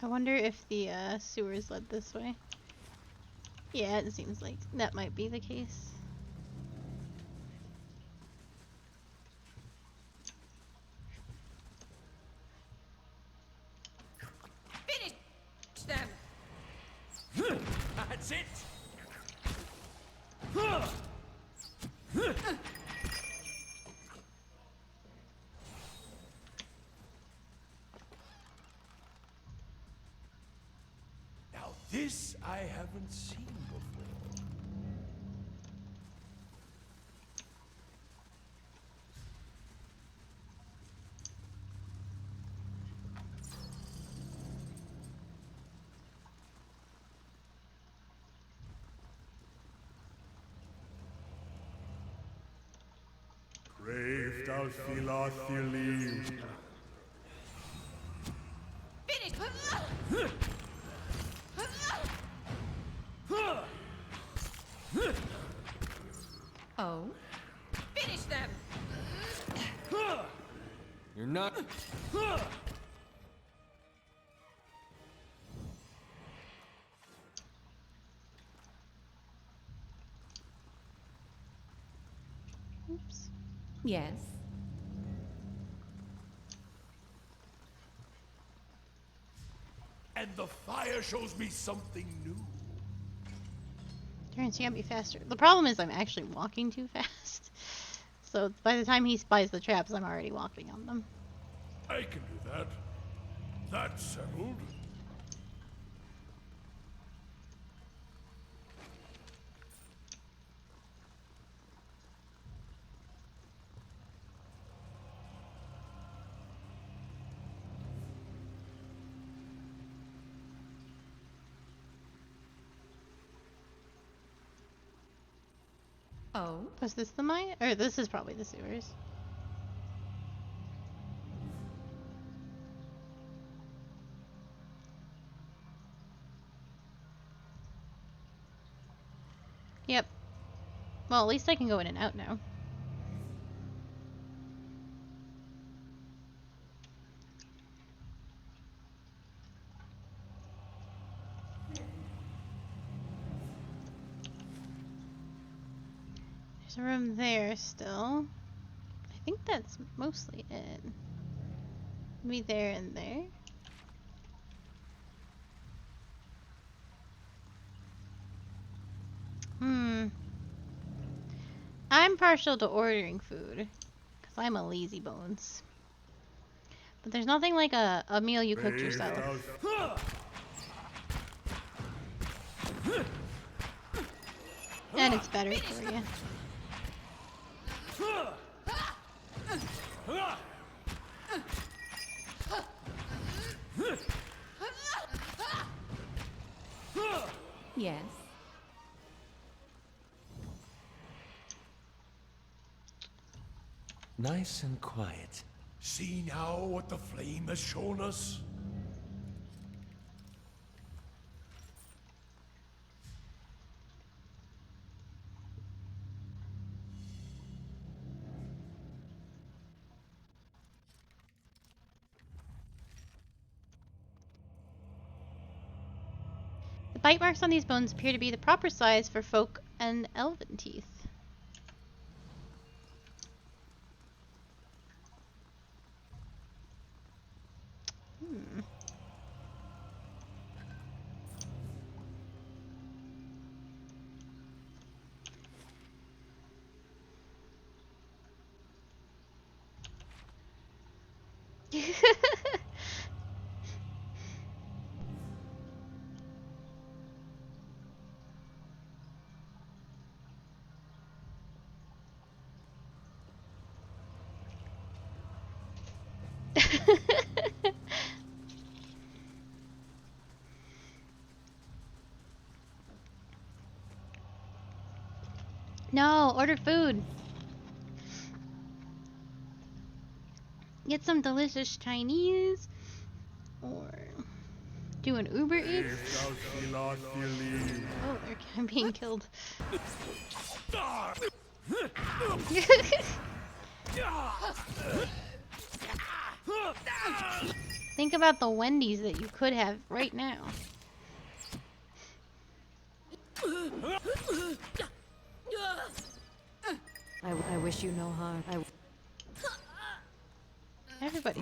I wonder if the sewers led this way. Yeah, it seems like that might be the case. Finish them! That's it! Now this I haven't seen before. Braved out Philothili. Finish! Oh? Finish them! You're not... Oops. Yes. And the fire shows me something new. Durance, you gotta be faster. The problem is I'm actually walking too fast. So by the time he spies the traps, I'm already walking on them. I can do that. That's settled. Oh? Was this the mine? Or this is probably the sewers. Yep. Well, at least I can go in and out now. There's a room there still. I think that's mostly it. Maybe there and there. I'm partial to ordering food, because I'm a lazy bones. But there's nothing like a meal you cooked yourself. And it's better for you. Yes. Nice and quiet. See now what the flame has shown us? The bite marks on these bones appear to be the proper size for folk and elven teeth. No, order food. Get some delicious Chinese, or do an Uber Eats. Oh, I'm being killed. Think about the Wendy's that you could have right now. I wish you no harm. Everybody.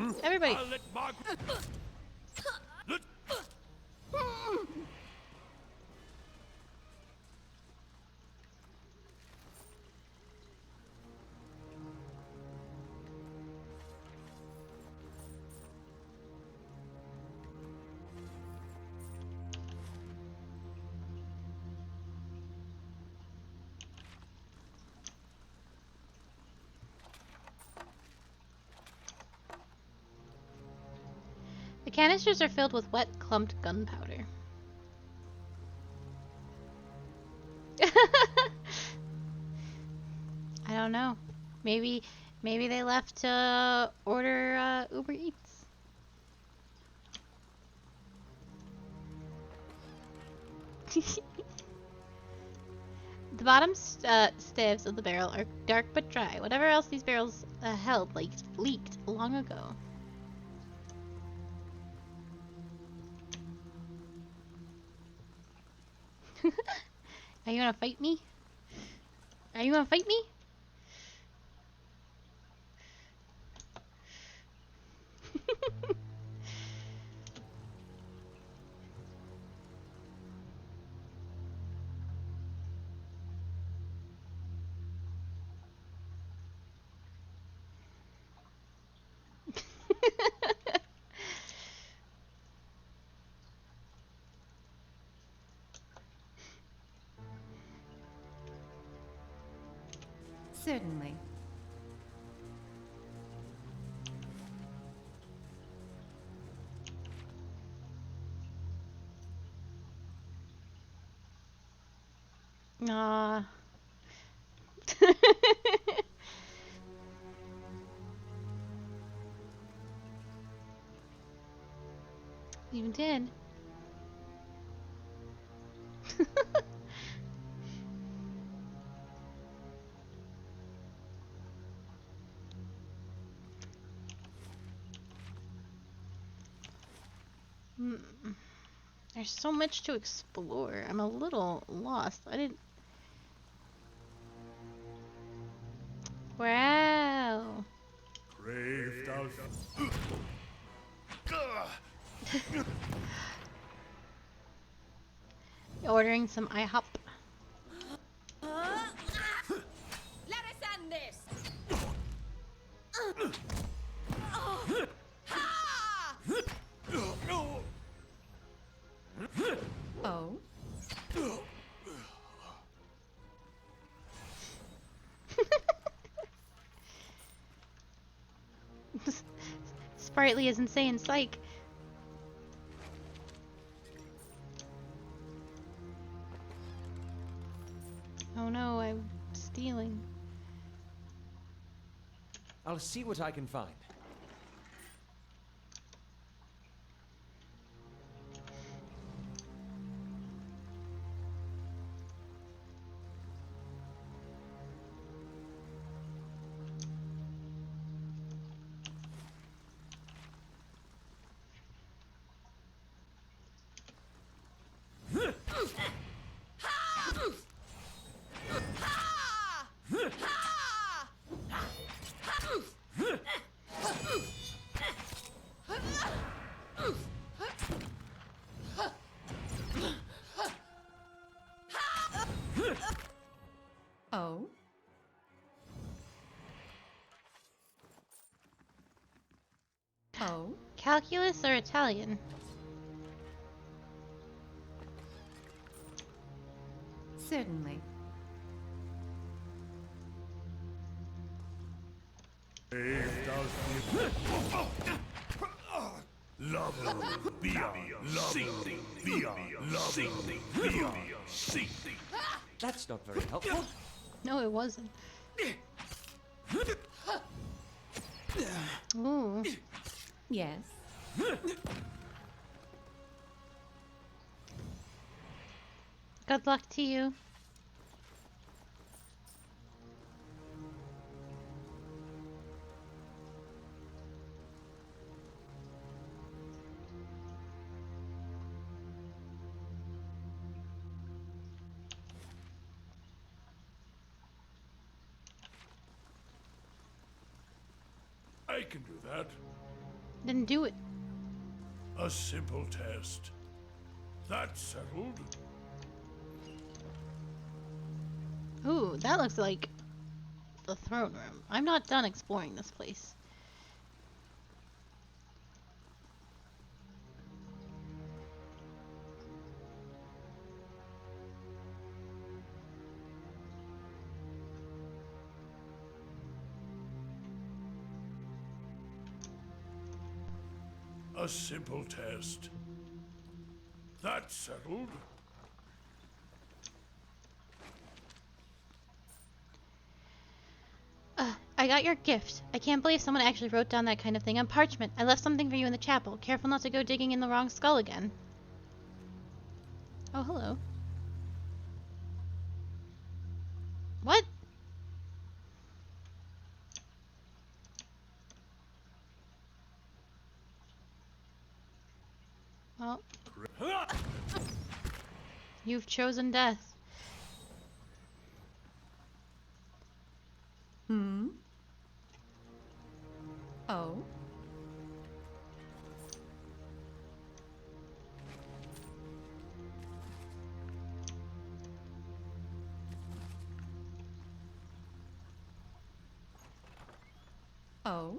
The canisters are filled with wet, clumped gunpowder. I don't know. Maybe they left to order Uber Eats. The bottom staves of the barrel are dark but dry. Whatever else these barrels held leaked long ago. Are you gonna fight me? Are you gonna fight me? Certainly. Aw. You did. There's so much to explore. I'm a little lost. I didn't... Wow. Crave thou. Ordering some IHOP. Let us end this! Oh? Sprightly is insane. Psych. Oh no, I'm stealing. I'll see what I can find. Oh? Oh? Calculus or Italian? Certainly. That's not very helpful. No, it wasn't. Ooh. Yes. Good luck to you. I can do that. Then do it. A simple test. That's settled. Ooh, that looks like the throne room. I'm not done exploring this place. A simple test. That's settled. I got your gift. I can't believe someone actually wrote down that kind of thing on parchment. I left something for you in the chapel. Careful not to go digging in the wrong skull again. Oh, hello. What? Well. You've chosen death. Hmm? Oh? Oh?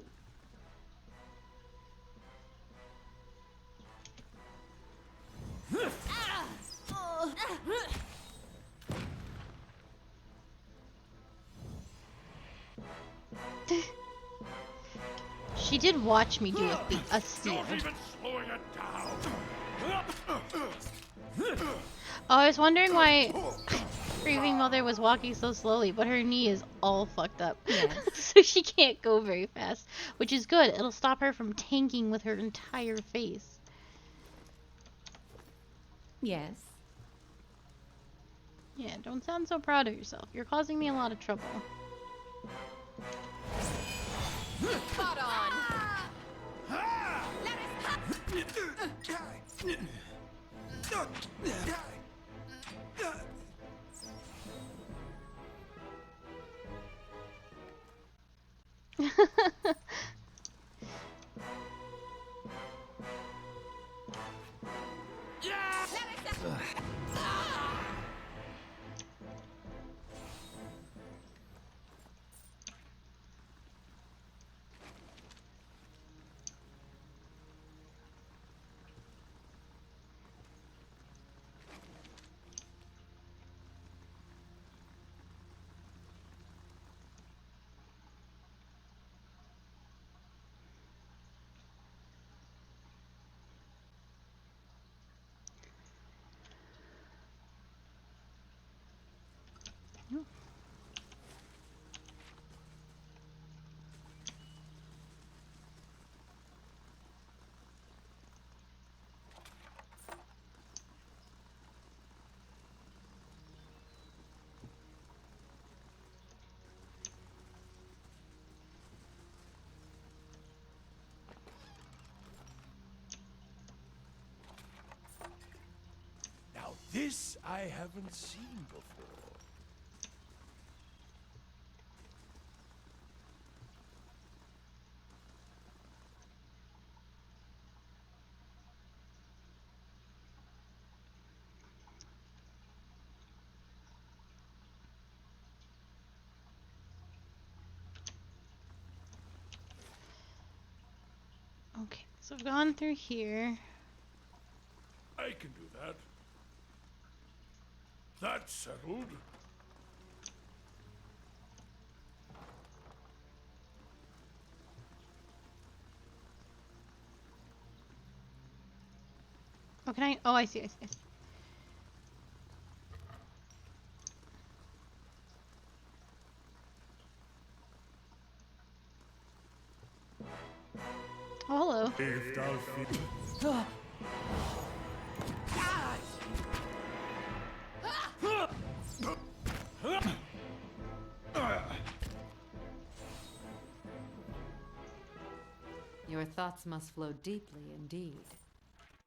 She did watch me do a steal. Slowing it down. Oh, I was wondering why Grieving Mother was walking so slowly, but her knee is all fucked up. Yes. So she can't go very fast, which is good. It'll stop her from tanking with her entire face. Yes. Yeah, don't sound so proud of yourself. You're causing me a lot of trouble. Spot on! this I haven't seen before. Okay, so I've gone through here. I can do that. That's settled. Oh, can I? Oh, I see, I see. I see. Oh, hello. If thou feel... Your thoughts must flow deeply indeed.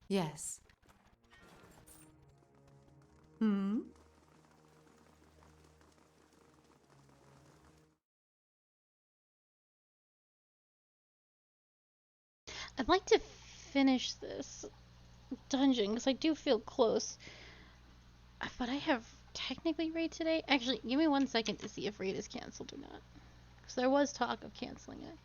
Yes. Hmm? I'd like to finish this dungeon because I do feel close. But I have technically raid today. Actually, give me 1 second to see if raid is canceled or not. Because there was talk of canceling it.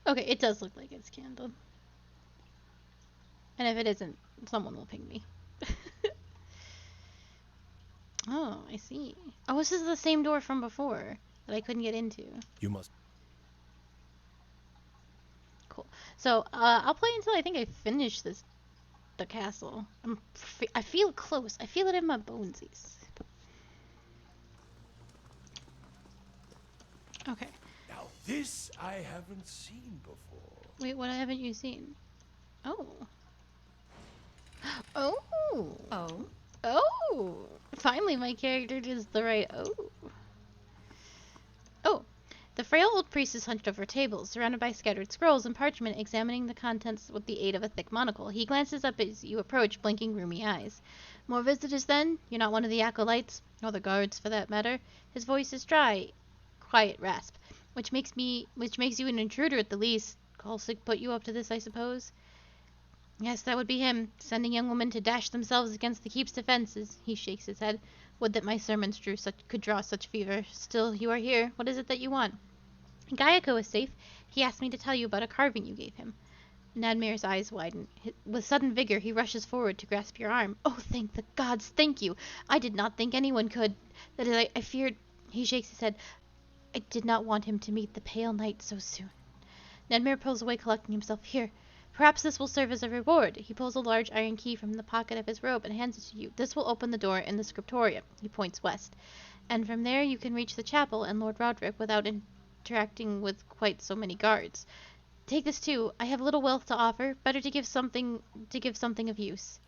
Okay, it does look like it's canceled. And if it isn't, someone will ping me. Oh, I see. Oh, this is the same door from before that I couldn't get into. You must. Cool. So, I'll play until I think I finish the castle. I feel close. I feel it in my bonesies. Okay. Now this I haven't seen before. Wait, what haven't you seen? Oh. Oh. Oh? Oh. Finally, my character does the right oh. Oh. The frail old priest is hunched over a table, surrounded by scattered scrolls and parchment, examining the contents with the aid of a thick monocle. He glances up as you approach, blinking rheumy eyes. More visitors, then? You're not one of the acolytes? Or the guards, for that matter? His voice is dry, quiet rasp, which makes you an intruder at the least. Kolsik put you up to this, I suppose? Yes, that would be him, sending young women to dash themselves against the keep's defenses. He shakes his head. Would that my sermons could draw such fever. Still, you are here. What is it that you want? Gayako is safe. He asked me to tell you about a carving you gave him. Nadmir's eyes widen. With sudden vigor, he rushes forward to grasp your arm. Oh, thank the gods, thank you. I did not think anyone could. That is, I feared... He shakes his head. I did not want him to meet the pale knight so soon. Nedmir pulls away, collecting himself. Here, perhaps this will serve as a reward. He pulls a large iron key from the pocket of his robe and hands it to you. This will open the door in the scriptorium. He points west. And from there you can reach the chapel and Lord Roderick without interacting with quite so many guards. Take this too. I have little wealth to offer. Better to give something of use.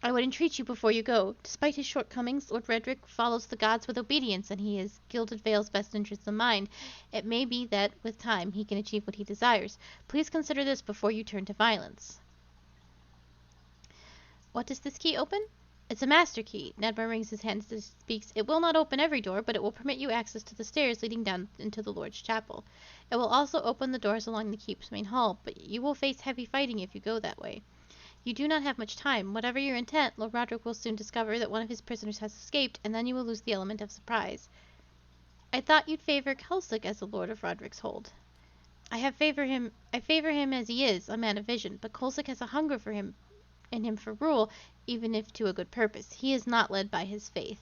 I would entreat you before you go. Despite his shortcomings, Lord Redrick follows the gods with obedience, and he has gilded Vale's best interests in mind. It may be that, with time, he can achieve what he desires. Please consider this before you turn to violence. What does this key open? It's a master key. Nedmar wrings his hands as he speaks. It will not open every door, but it will permit you access to the stairs leading down into the Lord's chapel. It will also open the doors along the keep's main hall, but you will face heavy fighting if you go that way. You do not have much time. Whatever your intent, Lord Roderick will soon discover that one of his prisoners has escaped, and then you will lose the element of surprise. I thought you'd favor Kelsic as the Lord of Roderick's hold. I favor him as he is, a man of vision, but Kolsik has a hunger in him for rule, even if to a good purpose. He is not led by his faith.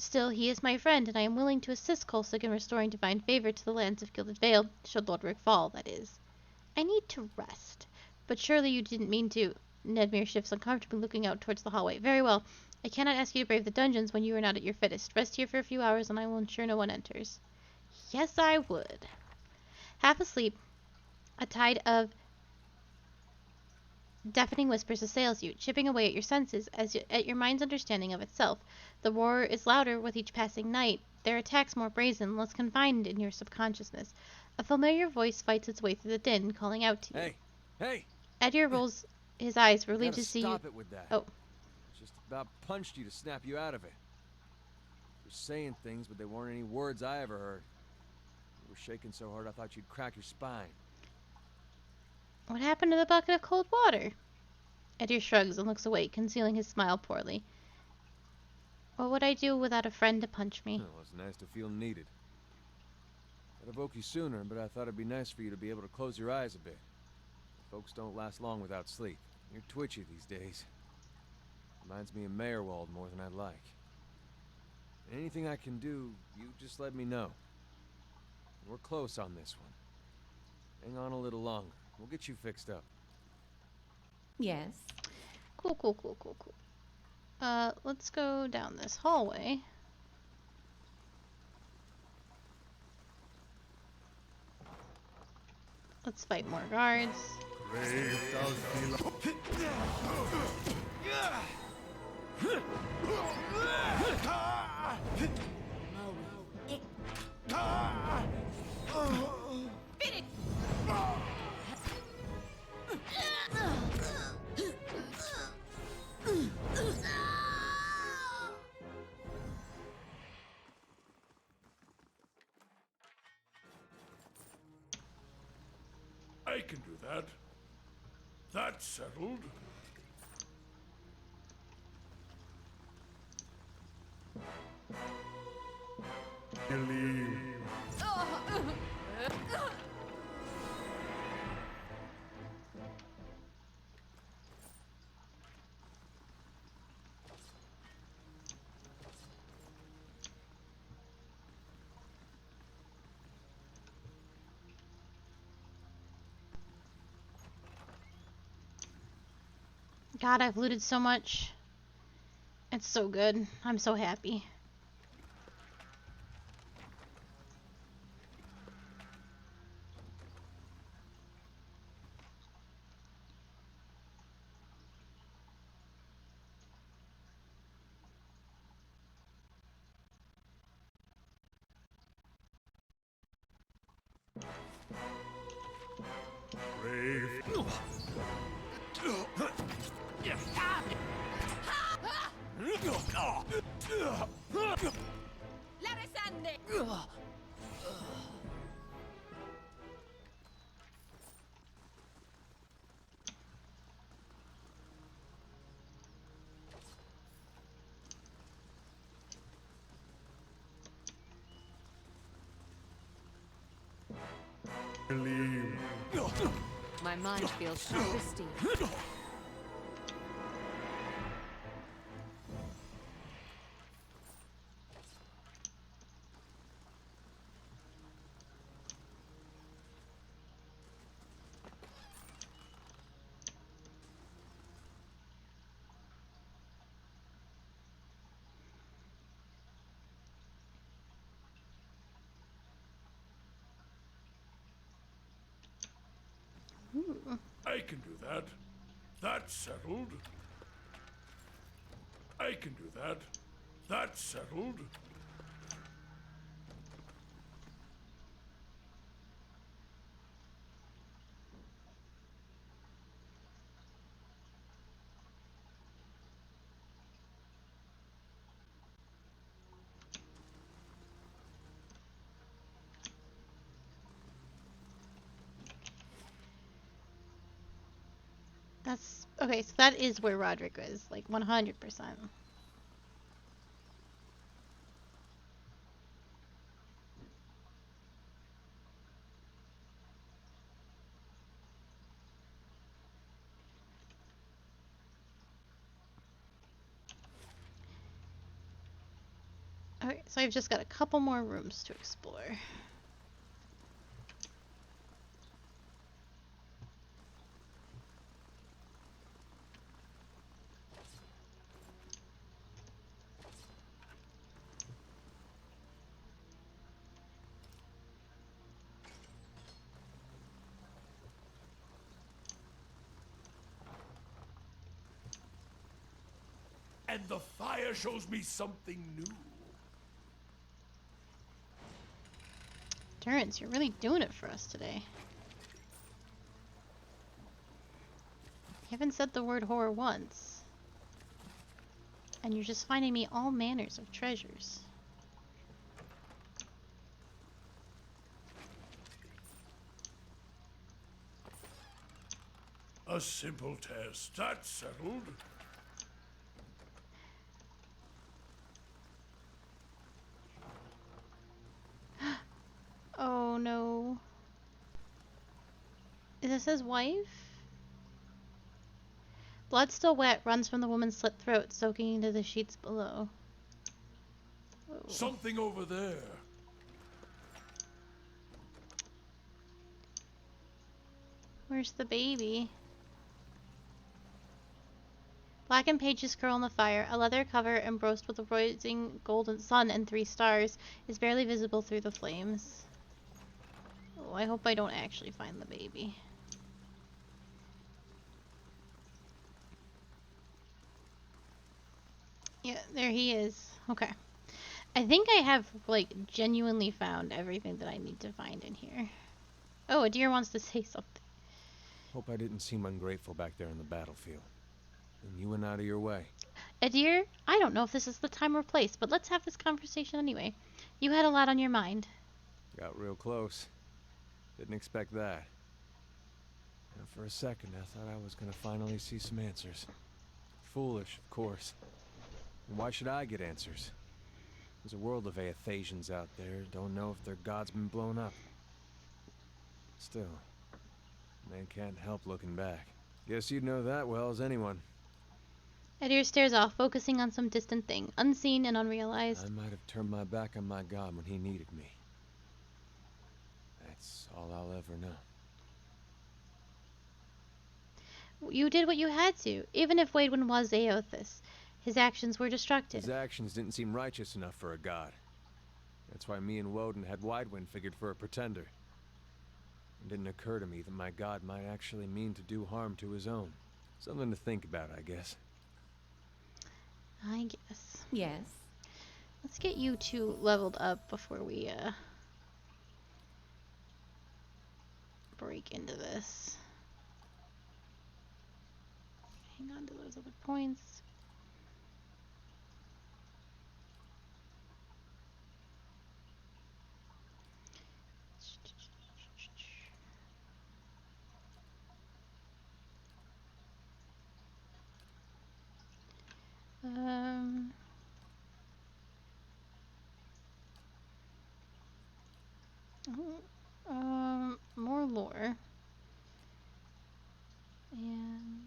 Still, he is my friend, and I am willing to assist Kolsig in restoring divine favor to the lands of Gilded Vale, should Lodric fall, that is. I need to rest. But surely you didn't mean to... Nedmir shifts uncomfortably, looking out towards the hallway. Very well. I cannot ask you to brave the dungeons when you are not at your fittest. Rest here for a few hours, and I will ensure no one enters. Yes, I would. Half asleep, a tide of deafening whispers assails you, chipping away at your senses, at your mind's understanding of itself. The roar is louder with each passing night, their attacks more brazen, less confined in your subconsciousness. A familiar voice fights its way through the din, calling out to you. Hey! Hey! Edir rolls his eyes, relieved to see you. Stop it with that. Oh. Just about punched you to snap you out of it. You're saying things, but they weren't any words I ever heard. You were shaking so hard I thought you'd crack your spine. What happened to the bucket of cold water? Edir shrugs and looks away, concealing his smile poorly. What would I do without a friend to punch me? Well, it's nice to feel needed. I'd have woke you sooner, but I thought it'd be nice for you to be able to close your eyes a bit. Folks don't last long without sleep. You're twitchy these days. Reminds me of Mayorwald more than I'd like. Anything I can do, you just let me know. We're close on this one. Hang on a little longer. We'll get you fixed up. Yes. Cool. Let's go down this hallway. Let's fight more guards. I can do that. That's settled. God, I've looted so much. It's so good. I'm so happy. My mind feels so pristine. I can do that. That's settled. I can do that. That's settled. That's okay, so that is where Roderick is, like 100%. Okay, so I've just got a couple more rooms to explore. And the fire shows me something new. Durance, you're really doing it for us today. You haven't said the word horror once. And you're just finding me all manners of treasures. A simple test, that's settled. Oh no. Is this his wife? Blood still wet runs from the woman's slit throat, soaking into the sheets below. Whoa. Something over there. Where's the baby? Blackened pages curl in the fire. A leather cover embossed with a rising golden sun and 3 stars is barely visible through the flames. Oh, I hope I don't actually find the baby. Yeah, there he is. Okay. I think I have, like, genuinely found everything that I need to find in here. Oh, a deer wants to say something. Hope I didn't seem ungrateful back there in the battlefield. And you went out of your way. Adir, I don't know if this is the time or place, but let's have this conversation anyway. You had a lot on your mind. Got real close. Didn't expect that. And for a second, I thought I was gonna finally see some answers. Foolish, of course. And why should I get answers? There's a world of Aethasians out there, don't know if their god's been blown up. Still, man can't help looking back. Guess you'd know that well as anyone. Adir stares off, focusing on some distant thing, unseen and unrealized. I might have turned my back on my god when he needed me. That's all I'll ever know. You did what you had to, even if Waidwin was Aothis. His actions were destructive. His actions didn't seem righteous enough for a god. That's why me and Woden had Widewind figured for a pretender. It didn't occur to me that my god might actually mean to do harm to his own. Something to think about, I guess. I guess. Yes. Let's get you two leveled up before we, break into this. Hang on to those other points. Um... more lore. And...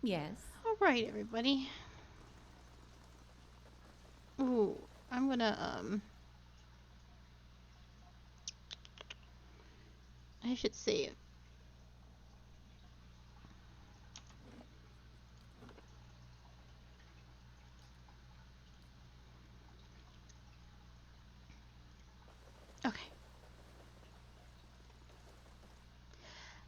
Yes. Alright, everybody. Ooh, I'm gonna, I should save. Okay.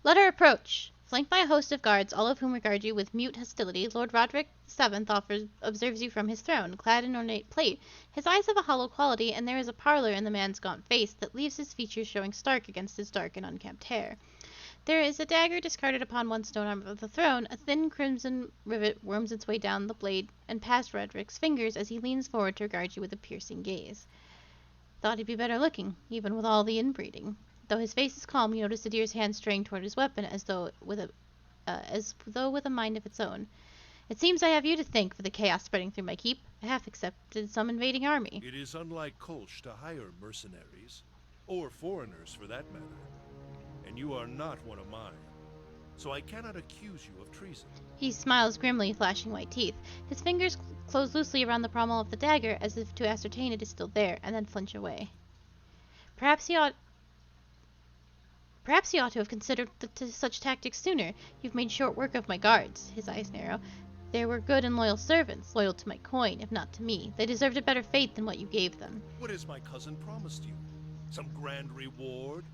Let her approach. Flanked by a host of guards, all of whom regard you with mute hostility, Lord Roderick VII observes you from his throne, clad in ornate plate. His eyes have a hollow quality, and there is a pallor in the man's gaunt face that leaves his features showing stark against his dark and unkempt hair. There is a dagger discarded upon one stone arm of the throne. A thin crimson rivet worms its way down the blade and past Roderick's fingers as he leans forward to regard you with a piercing gaze. Thought he'd be better looking, even with all the inbreeding. Though his face is calm, you notice the deer's hand straying toward his weapon, as though with a mind of its own. It seems I have you to thank for the chaos spreading through my keep. I half accepted some invading army. It is unlike Kolsch to hire mercenaries, or foreigners for that matter. And you are not one of mine, so I cannot accuse you of treason. He smiles grimly, flashing white teeth. His fingers close loosely around the pommel of the dagger, as if to ascertain it is still there, and then flinch away. Perhaps he ought to have considered such tactics sooner. You've made short work of my guards. His eyes narrow. They were good and loyal servants, loyal to my coin, if not to me. They deserved a better fate than what you gave them. What has my cousin promised you? Some grand reward?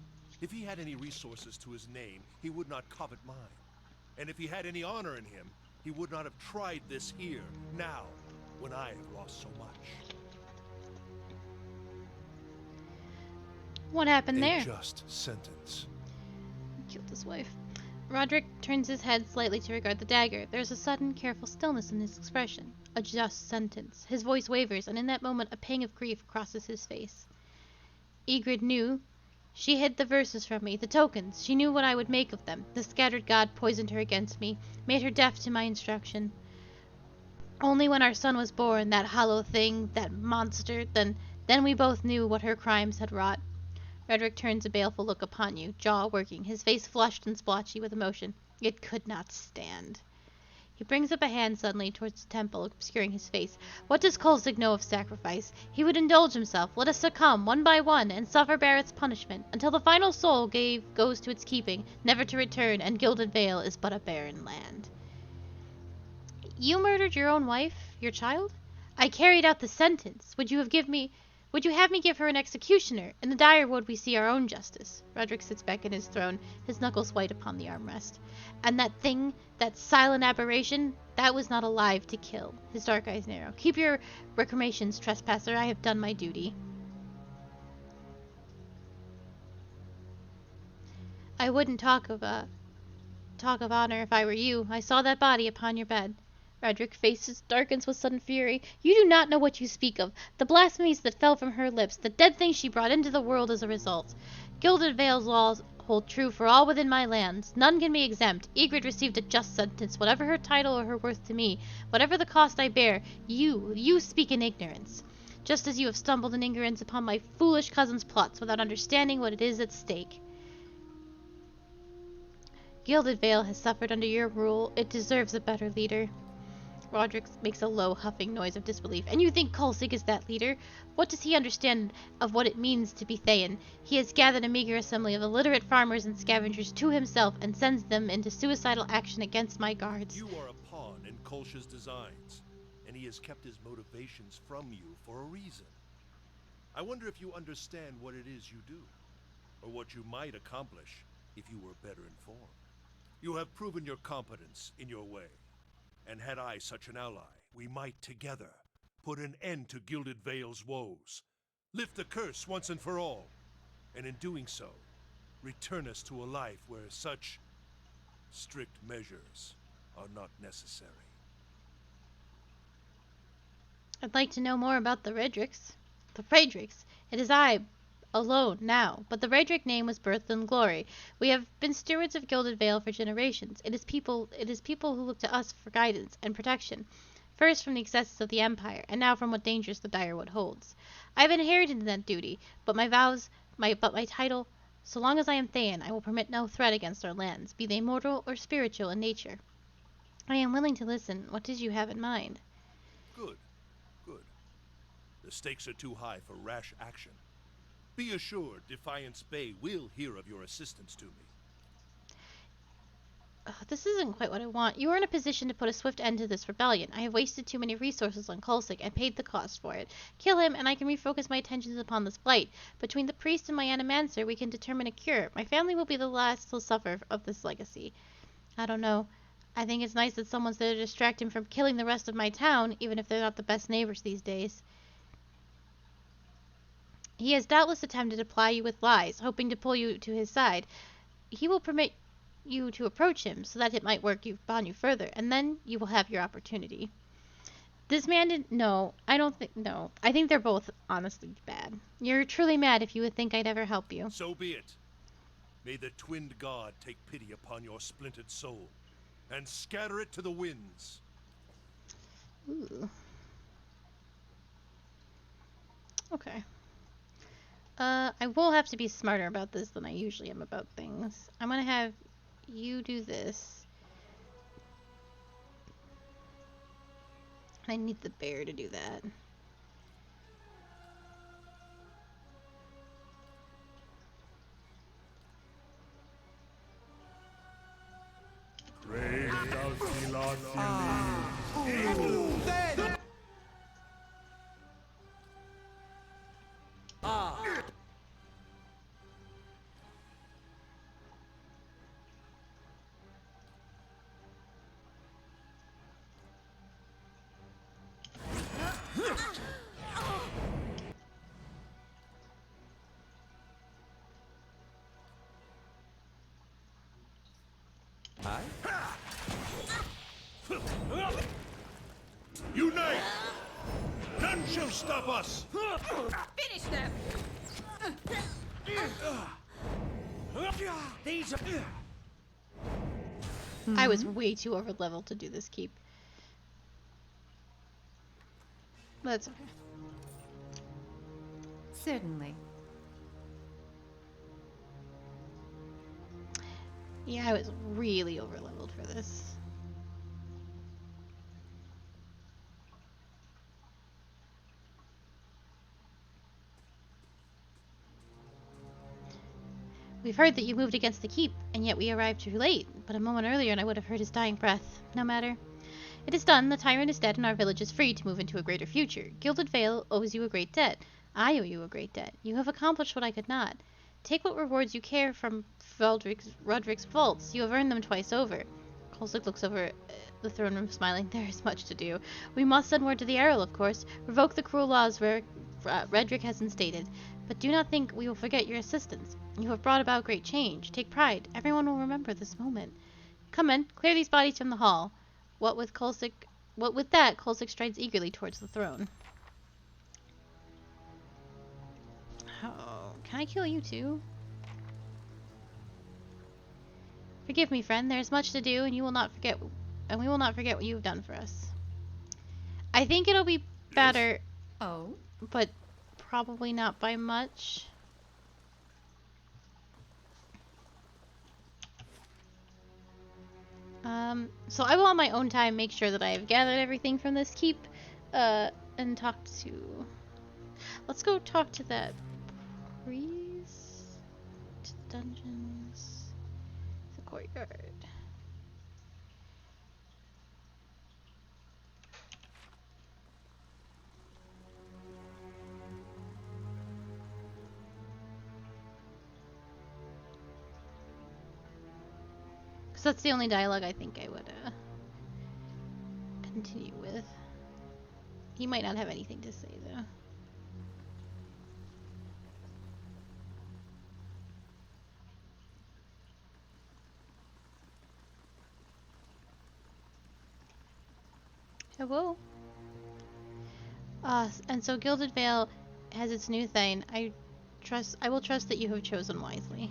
If he had any resources to his name, he would not covet mine. And if he had any honor in him, he would not have tried this here, now, when I have lost so much. What happened there? A just sentence. He killed his wife. Roderick turns his head slightly to regard the dagger. There's a sudden, careful stillness in his expression. A just sentence. His voice wavers, and in that moment a pang of grief crosses his face. Ygritte knew. She hid the verses from me, the tokens. She knew what I would make of them. The scattered god poisoned her against me, made her deaf to my instruction. Only when our son was born, that hollow thing, that monster, then we both knew what her crimes had wrought. Roderick turns a baleful look upon you, jaw working, his face flushed and splotchy with emotion. It could not stand. He brings up a hand suddenly towards the temple, obscuring his face. What does Kolzig know of sacrifice? He would indulge himself. Let us succumb, one by one, and suffer Barrett's punishment, until the final soul goes to its keeping, never to return, and Gilded Vale is but a barren land. You murdered your own wife, your child? I carried out the sentence. Would you have me give her an executioner? In the Direwood we see our own justice. Roderick sits back in his throne, his knuckles white upon the armrest. And that thing, that silent aberration, that was not alive to kill. His dark eyes narrow. Keep your recriminations, trespasser. I have done my duty. I wouldn't talk of honor if I were you. I saw that body upon your bed. Roderick's face darkens with sudden fury. You do not know what you speak of. The blasphemies that fell from her lips, the dead things she brought into the world as a result. Gilded Vale's laws hold true for all within my lands. None can be exempt. Ygritte received a just sentence, whatever her title or her worth to me. Whatever the cost I bear, you speak in ignorance. Just as you have stumbled in ignorance upon my foolish cousin's plots without understanding what it is at stake. Gilded Vale has suffered under your rule. It deserves a better leader. Roderick makes a low, huffing noise of disbelief. And you think Kolzig is that leader? What does he understand of what it means to be Thayan? He has gathered a meager assembly of illiterate farmers and scavengers to himself and sends them into suicidal action against my guards. You are a pawn in Kolsch's designs, and he has kept his motivations from you for a reason. I wonder if you understand what it is you do, or what you might accomplish if you were better informed. You have proven your competence in your way. And had I such an ally, we might together put an end to Gilded Vale's woes, lift the curse once and for all, and in doing so, return us to a life where such strict measures are not necessary. I'd like to know more about the Redricks. The Redricks? It is I alone now, but the Redrick name was birthed in glory. We have been stewards of Gilded Vale for generations. It is people who look to us for guidance and protection, first from the excesses of the Empire, and now from what dangers the Direwood holds. I have inherited that duty, but my title, so long as I am Thayan, I will permit no threat against our lands, be they mortal or spiritual in nature. I am willing to listen. What did you have in mind? Good. The stakes are too high for rash action. Be assured, Defiance Bay will hear of your assistance to me. This isn't quite what I want. You are in a position to put a swift end to this rebellion. I have wasted too many resources on Kolsik and paid the cost for it. Kill him, and I can refocus my attentions upon this blight. Between the priest and my animancer, we can determine a cure. My family will be the last to suffer of this legacy. I don't know. I think it's nice that someone's there to distract him from killing the rest of my town, even if they're not the best neighbors these days. He has doubtless attempted to ply you with lies, hoping to pull you to his side. He will permit you to approach him so that it might work upon you further, and then you will have your opportunity. This man didn't. No, I don't think. No. I think they're both honestly bad. You're truly mad if you would think I'd ever help you. So be it. May the twinned god take pity upon your splintered soul, and scatter it to the winds. Ooh. Okay. I will have to be smarter about this than I usually am about things. I'm gonna have you do this. I need the bear to do that. Unite! None shall stop us! Finish them! These are... I was way too over leveled to do this keep. That's okay. Certainly. Yeah, I was really over leveled for this. We've heard that you moved against the keep, and yet we arrived too late. But a moment earlier and I would have heard his dying breath. No matter. It is done, the tyrant is dead, and our village is free to move into a greater future. Gilded Vale owes you a great debt. I owe you a great debt. You have accomplished what I could not. Take what rewards you care from Roderick's vaults. You have earned them twice over. Kolsik looks over the throne room, smiling. There is much to do. We must send word to the Earl, of course. Revoke the cruel laws Redrick has instated. But do not think we will forget your assistance. You have brought about great change. Take pride. Everyone will remember this moment. Come in. Clear these bodies from the hall. What with that, Kolsik strides eagerly towards the throne. Oh, can I kill you too? Forgive me, friend. There is much to do, and we will not forget what you have done for us. I think it'll be better. Oh? But probably not by much. So I will on my own time make sure that I have gathered everything from this keep, and talked to... Let's go talk to that priest. To the dungeons. The courtyard. Because that's the only dialogue I think I would continue with. He might not have anything to say though. Hello. And so Gilded Vale has its new thing. I will trust that you have chosen wisely.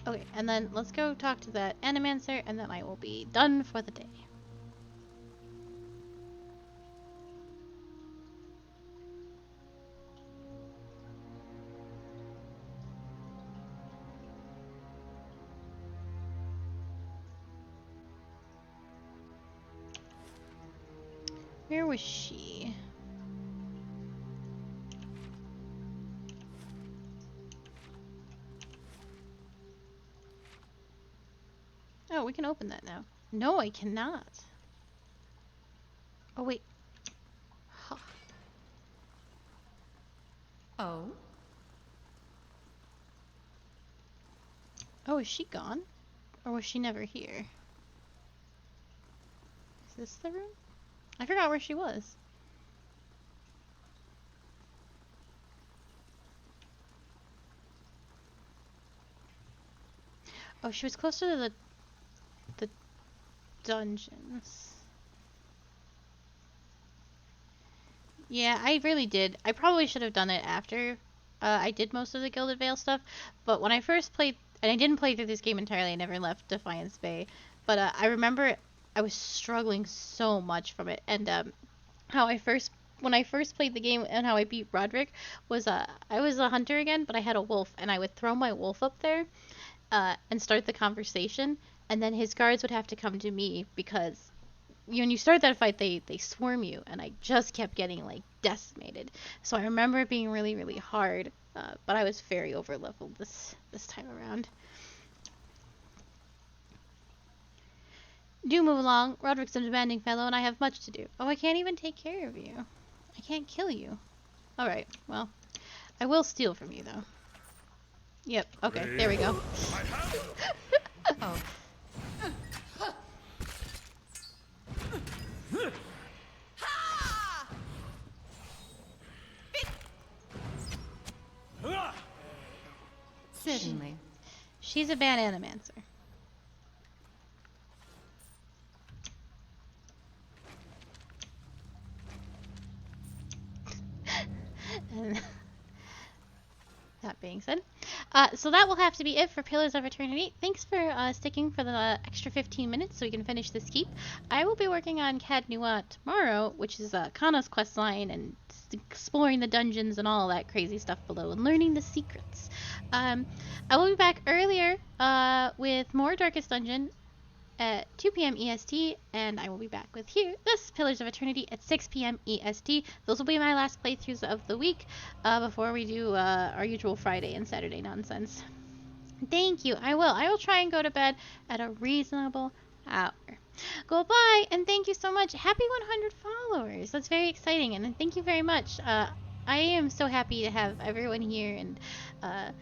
Okay, and then let's go talk to that Animancer, and then I will be done for the day. Where was she? Oh, we can open that now. No, I cannot. Oh, wait. Huh. Oh? Oh, is she gone? Or was she never here? Is this the room? I forgot where she was. Oh, she was closer to the dungeons. Yeah, I really did. I probably should have done it after I did most of the Gilded Veil stuff. But when I first played, and I didn't play through this game entirely, I never left Defiance Bay. But I remember I was struggling so much from it. And how when I first played the game and how I beat Roderick was I was a hunter again, but I had a wolf, and I would throw my wolf up there and start the conversation, and then his guards would have to come to me because when you start that fight, they swarm you, and I just kept getting like decimated. So I remember it being really, really hard, but I was very over leveled this time around. Do move along. Roderick's a demanding fellow, and I have much to do. Oh, I can't even take care of you. I can't kill you. All right. Well, I will steal from you though. Yep. Okay. There we go. Oh. Certainly. She's a bad animancer. And that being said, so that will have to be it for Pillars of Eternity. Thanks for sticking for the extra 15 minutes so we can finish this keep. I will be working on Cad Nua tomorrow, which is Kana's quest line, and exploring the dungeons and all that crazy stuff below and learning the secrets. I will be back earlier with more Darkest Dungeon at 2 p.m. EST, and I will be back with this Pillars of Eternity at 6 p.m. EST. Those will be my last playthroughs of the week before we do our usual Friday and Saturday nonsense. Thank you. I will try and go to bed at a reasonable hour. Goodbye, and thank you so much. Happy 100 followers. That's very exciting, and thank you very much. I am so happy to have everyone here and a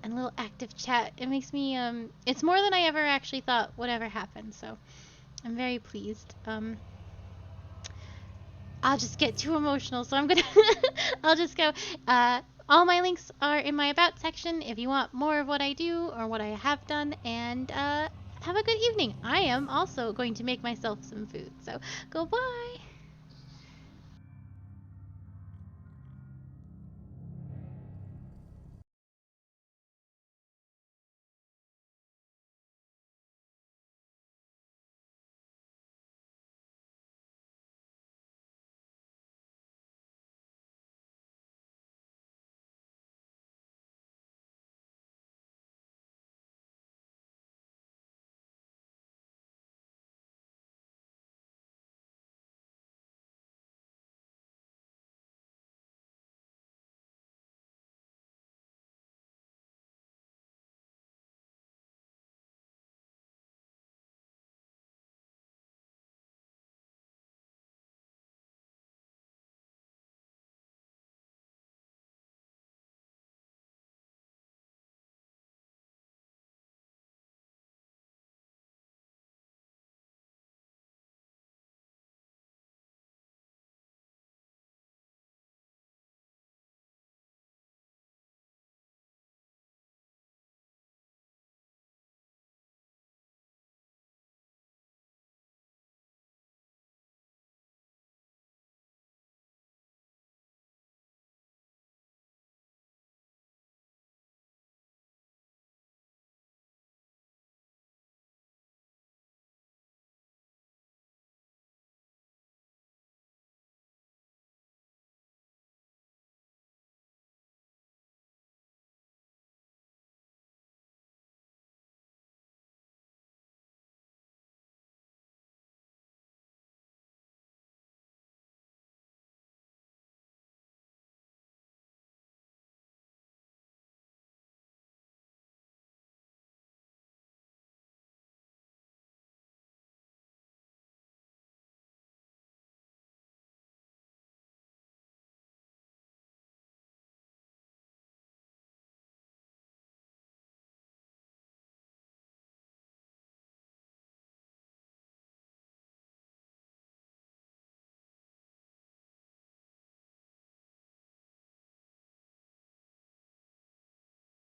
little active chat. It makes me it's more than I ever actually thought would ever happen, so I'm very pleased. I'll just get too emotional, so I'm gonna I'll just go. All my links are in my about section if you want more of what I do or what I have done, and have a good evening. I am also going to make myself some food, so goodbye.